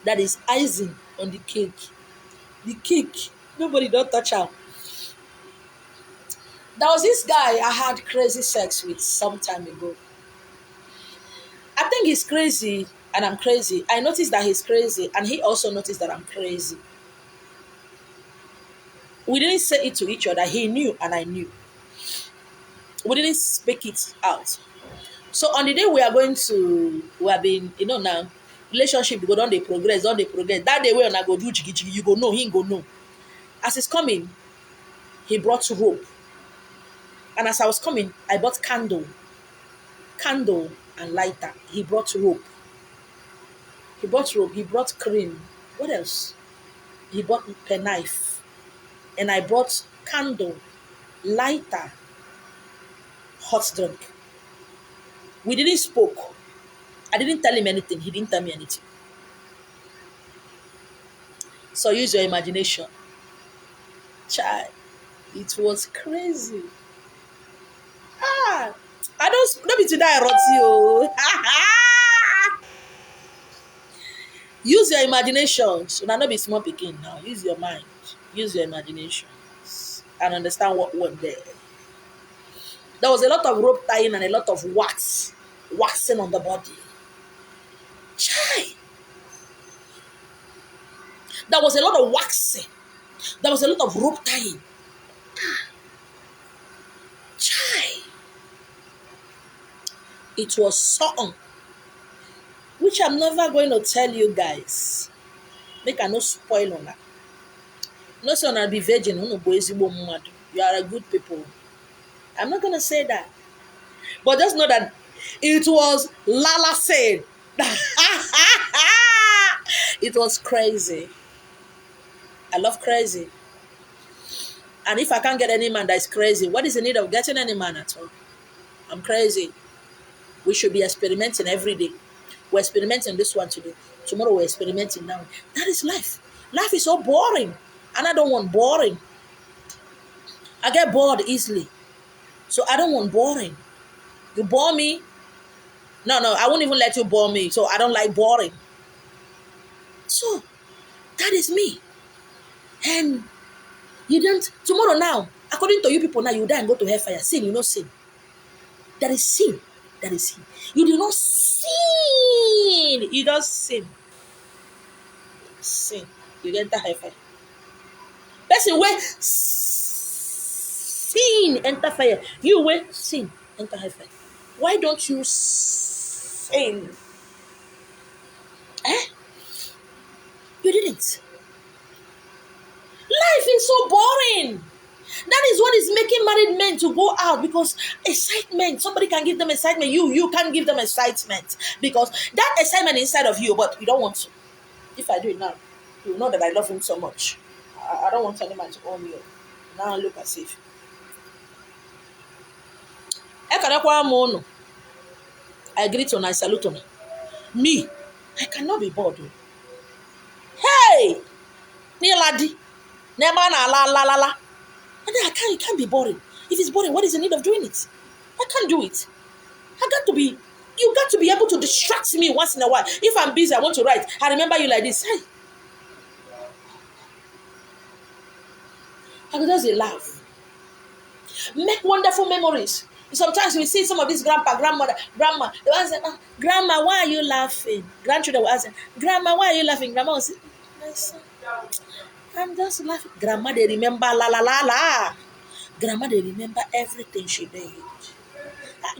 Speaker 1: that is icing on the cake. The cake, nobody don't touch her. There was this guy I had crazy sex with some time ago. I think he's crazy and I'm crazy. I noticed that he's crazy and he also noticed that I'm crazy. We didn't say it to each other. He knew and I knew. We didn't speak it out. So on the day we have been, now, relationship go down, they progress. That day when I go do jiggy, you go know, he go know. As he's coming, he brought rope. And as I was coming, I bought candle and lighter. He brought rope. He brought cream. What else? He bought a knife. And I brought candle, lighter, hot drink. We didn't spoke. I didn't tell him anything. He didn't tell me anything. So use your imagination. Child, it was crazy. I don't be to die rot you. Use your imagination. So now not be small picking now. Use your mind. Use your imagination. And understand what went there. There was a lot of rope tying and a lot of waxing on the body. Chai. There was a lot of waxing. There was a lot of rope tying. Chai. It was something which I'm never going to tell you guys. Make I no spoil on that. No son, I'll be virgin. You are a good people. I'm not going to say that. But just know that it was Lala said. It was crazy. I love crazy. And if I can't get any man that is crazy, what is the need of getting any man at all? I'm crazy. We should be experimenting every day. We're experimenting this one today. Tomorrow we're experimenting now. That is life. Life is so boring. And I don't want boring. I get bored easily. So I don't want boring. You bore me? No, I won't even let you bore me. So I don't like boring. So that is me. And you don't, tomorrow now, according to you people now, you die and go to hellfire. Sin, you know sin. There is sin That is him. You do not sin. You don't sin. Sin. You enter hellfire. Person where sin enter fire. You where sin enter hellfire. Why don't you sin? Eh? You didn't. Life is so boring. That is what is making married men to go out, because excitement. Somebody can give them excitement. You can't give them excitement because that excitement is inside of you, but you don't want to. If I do it now, you will know that I love him so much. I don't want any man to own me. Now look as if. I greet you and I salute you. Me, I cannot be bored. Hey! Niladi. Never na la la la la. And then it can't be boring. If it's boring, what is the need of doing it? I can't do it. You got to be able to distract me once in a while. If I'm busy, I want to write. I remember you like this. Hey. I could just laugh. Make wonderful memories. Sometimes we see some of these grandma, they will say, Grandma, why are you laughing? Grandchildren will ask, Grandma, why are you laughing? Grandma will say, my son, I'm just laughing. Grandma, they remember la la la la. Grandma, they remember everything she did.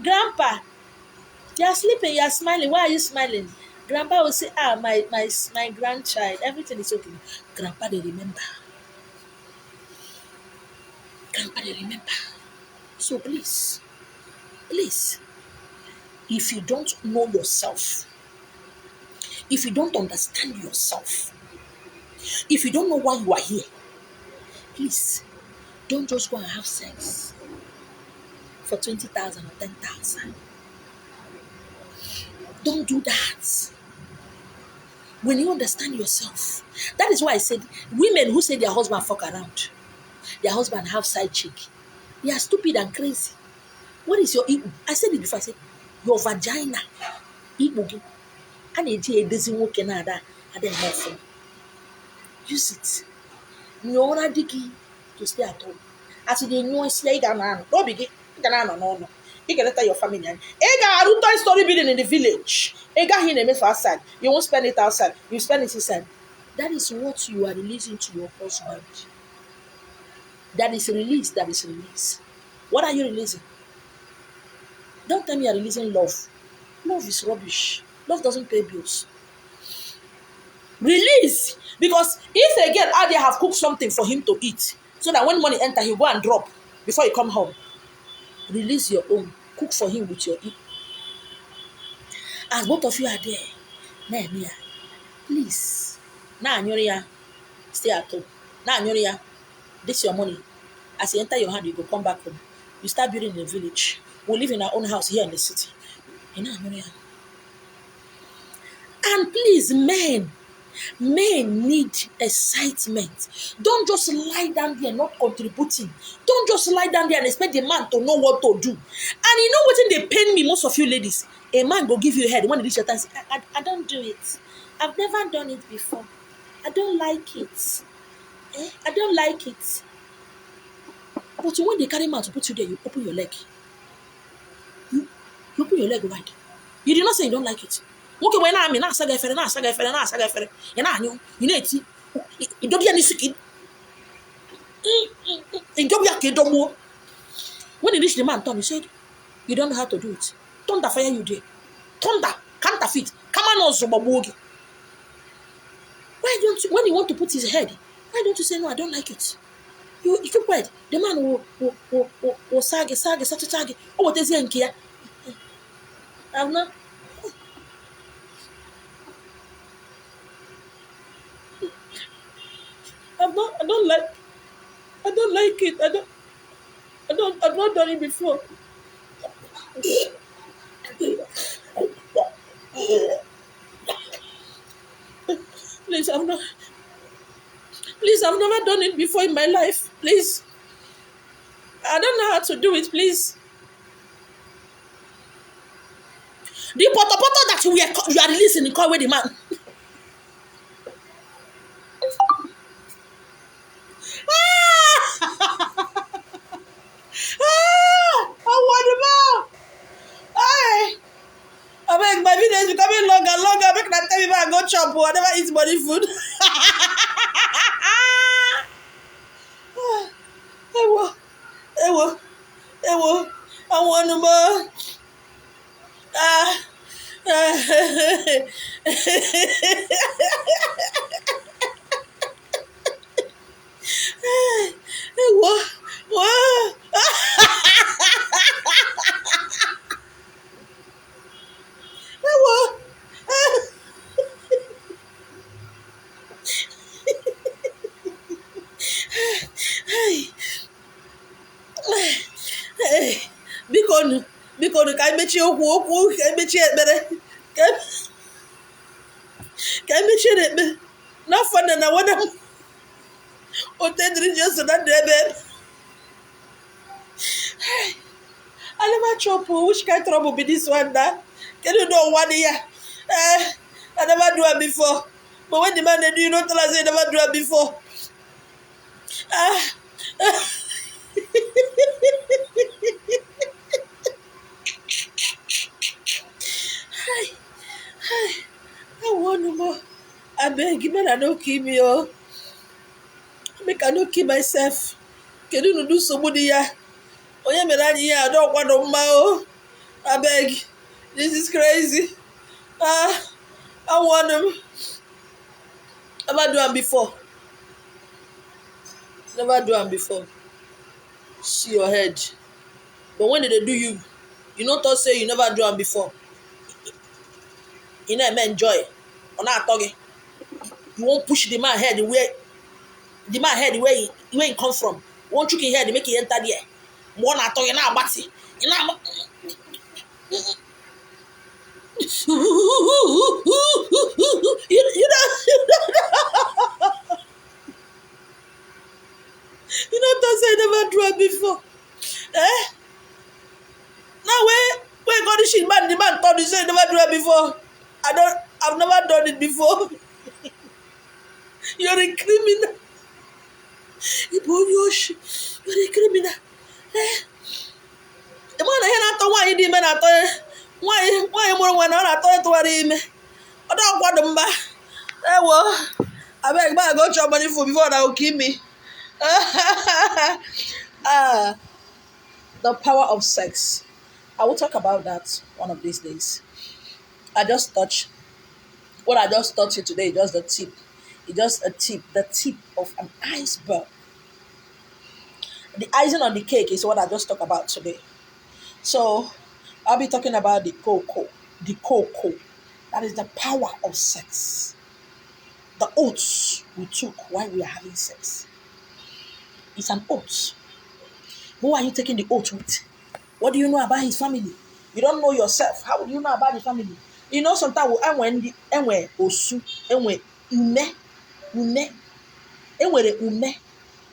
Speaker 1: Grandpa, you are sleeping, you are smiling. Why are you smiling? Grandpa will say, my grandchild, everything is okay. Grandpa, they remember. Grandpa, they remember. So please, if you don't know yourself, if you don't understand yourself, if you don't know why you are here, please don't just go and have sex for 20,000 or 10,000. Don't do that. When you understand yourself, that is why I said women who say their husband fuck around, their husband have side chick, they are stupid and crazy. What is your ego? I said it before. I said your vagina, ego, and it doesn't work in that. And then nothing. Use it. You're dicky to stay at home. As you know, say that no biggie. No. You can let your family. Ega Toy Story building in the village. Ega here for outside. You won't spend it outside. You spend it inside. That is what you are releasing to your husband. That is release. That is release. What are you releasing? Don't tell me you're releasing love. Love is rubbish. Love doesn't pay bills. Release. Because if a girl out there have cooked something for him to eat, so that when money enter, he'll go and drop before he come home. Release your own. Cook for him with your eat. As both of you are there, please. Now, stay at home. Now, this is your money. As you enter your hand, you go come back home. You start building in the village. We live in our own house here in the city. And please, men need excitement. Don't just lie down there not contributing. Don't just lie down there and expect the man to know what to do. And you know what they pain me, most of you ladies? A man go give you a head when you reach your time. Say, I don't do it. I've never done it before. I don't like it. I don't like it. But when they carry man to put you there, you open your leg. You open your leg wide. You did not say you don't like it. Okay, when I'm in a saga, you know, you don't be any sick. When he reached the man, Tom, he said, you don't know how to do it. Thunder fire you there. Thunder, counterfeit. Come on, Zobabogi. Why don't you, when you want to put his head, why don't you say, no, I don't like it? You keep quiet. The man will sag. Oh, what is he here? I'm not. I don't like it. I've not done it before. Please, I've never done it before in my life. Please. I don't know how to do it, please. The poto that you are releasing in call with the man. I want him out. Hey. somebody food. Ewo, ewo, ewo. I want more. Ah. Ewo, wo. Ewo. Biko nu ka emechie okwu ka emechie ekpere ka emechie n'ekpere n'afọ na wada otediri Jesu na ndụ ebe I never chop. Which kind of trouble be this one now? Can you know one year? I never do it before. But when the man they do, you don't tell us you never do it before. I want no more. I beg you, man, I don't kill me, oh. Make I don't kill myself. Can you do somebody here? Oh, yeah, man, I don't want no more. I beg. This is crazy. I want them. Never do it before. Never do it before. See your head. But when did they do you? You know, to say you never do it before. You never enjoy. Or not talking. You won't push the man head where he come from. Won't you hear the make it enter there? More not talking now, but you know. You know, don't say never do it before. Now where got the shit man? The man thought you say never do it before. I've never done it before. You're a criminal. You're a criminal. The man I not why you did man at why more when I thought to worry me. I don't want them back. I beg I got your money for before that will kill me. The power of sex. I will talk about that one of these days. What I just taught you today, just the tip. It's just a tip, the tip of an iceberg. The icing on the cake is what I just talked about today. So I'll be talking about the cocoa. The cocoa. That is the power of sex. The oaths we took while we are having sex. It's an oath. Who are you taking the oath with? What do you know about his family? You don't know yourself. How would you know about the family? You know, sometimes we osu,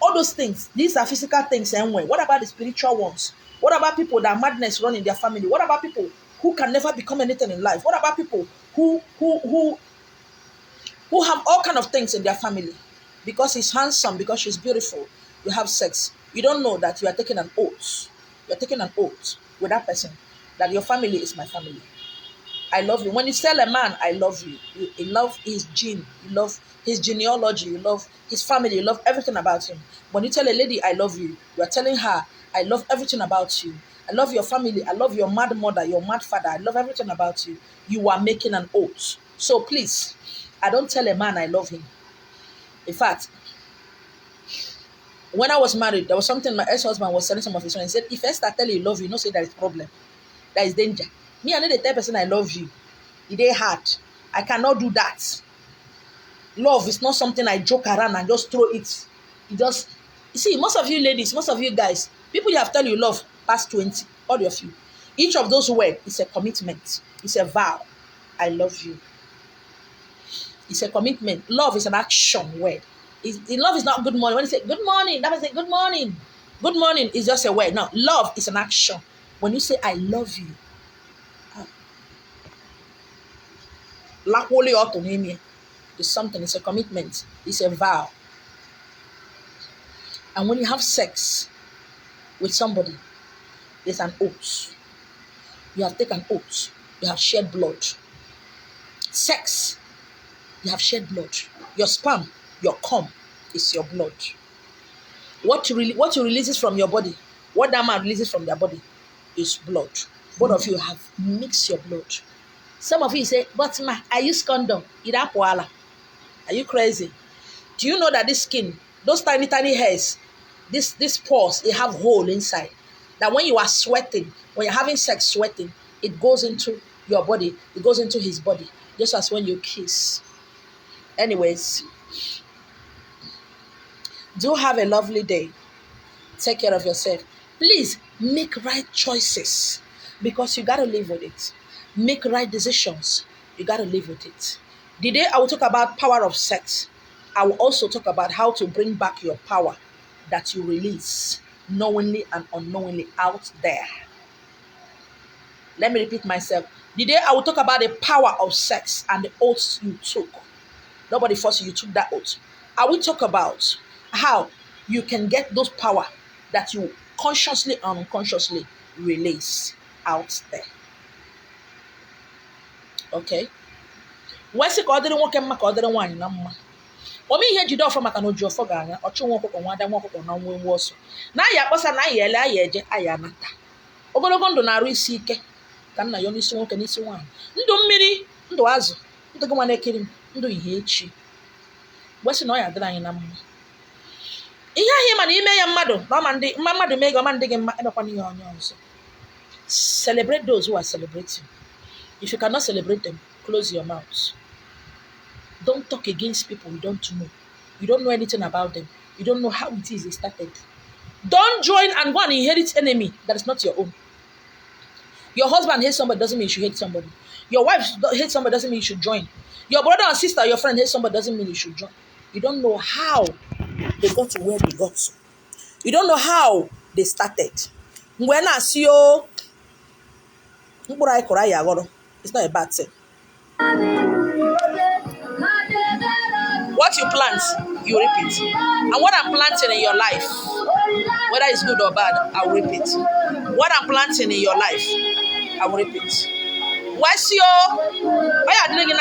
Speaker 1: all those things. These are physical things. What about the spiritual ones? What about people that madness run in their family? What about people who can never become anything in life? What about people who have all kind of things in their family? Because he's handsome, because she's beautiful, you have sex. You don't know that you are taking an oath. You're taking an oath with that person that your family is my family. I love you. When you tell a man, I love you, you love his gene, you love his genealogy, you love his family, you love everything about him. When you tell a lady, I love you, you are telling her, I love everything about you. I love your family. I love your mad mother, your mad father. I love everything about you. You are making an oath. So please, I don't tell a man I love him. In fact, when I was married, there was something my ex-husband was telling some of his friends. He said, if Esther tell you love you, say there is problem. There is danger. Me, I know the type of person I love you. It ain't hard. I cannot do that. Love is not something I joke around and just throw it. You see, most of you ladies, most of you guys, people you have tell you love past 20, all of you. Each of those words is a commitment. It's a vow. I love you. It's a commitment. Love is an action word. Love is not good morning. When you say good morning, that means say good morning. Good morning is just a word. No, love is an action. When you say I love you, it's something. It's a commitment. It's a vow. And when you have sex with somebody, there's an oath. You have taken oath. You have shared blood. Sex You have shed blood. Your sperm, your cum is your blood. What you releases from your body, what that man releases from their body is blood. Both of you have mixed your blood. Some of you say, but ma, I use condom. Are you crazy? Do you know that this skin, those tiny, tiny hairs, this pores, they have hole inside. That when you are sweating, when you're having sex sweating, it goes into your body, it goes into his body, just as when you kiss. Anyways, do have a lovely day. Take care of yourself. Please make right choices because you got to live with it. Make right decisions. You got to live with it. The day I will talk about power of sex, I will also talk about how to bring back your power that you release knowingly and unknowingly out there. Let me repeat myself. The day I will talk about the power of sex and the oaths you took. Nobody forced you, you took that oath. I will talk about how you can get those power that you consciously and unconsciously release out there. Okay? Wesi ka odiri nwoke mma ka odiri nwaanyị na mma. Omi ihe jide ofo maka na oji ofo ga anya, ochu nwa ọkụkọ nwa ada nwa ọkụkọ na nwa ewu ọsọ. Na ya akpọsa na ya ele aya eje aya nata. Ogologo ndụ na-arụ isi ike ka nna ya n'isi nwoke n'isi nwaanyị. Ndụ mmiri, ndụ azụ, ndụ gị nwa na-ekiri m, ndụ ihe echi. Wesi na ọ ya adịrị anyị na mma. Ihe ahụ ma na ime ya mmadụ na ọma ndị mmadụ mee gị ọma ndị gị mma emekwana ihe onye ọzọ. Celebrate those who are celebrating. If you cannot celebrate them, close your mouth. Don't talk against people you don't know. You don't know anything about them. You don't know how it is they started. Don't join and go and inherit enemy that is not your own. Your husband hates somebody doesn't mean you should hate somebody. Your wife hates somebody doesn't mean you should join. Your brother and sister, your friend hates somebody doesn't mean you should join. You don't know how they got to where they got to. You don't know how they started. When I see you, it's not a bad thing. What you plant, you reap it. And what I'm planting in your life, whether it's good or bad, I'll reap it. What I'm planting in your life, I will reap it. What's your? Why are you doing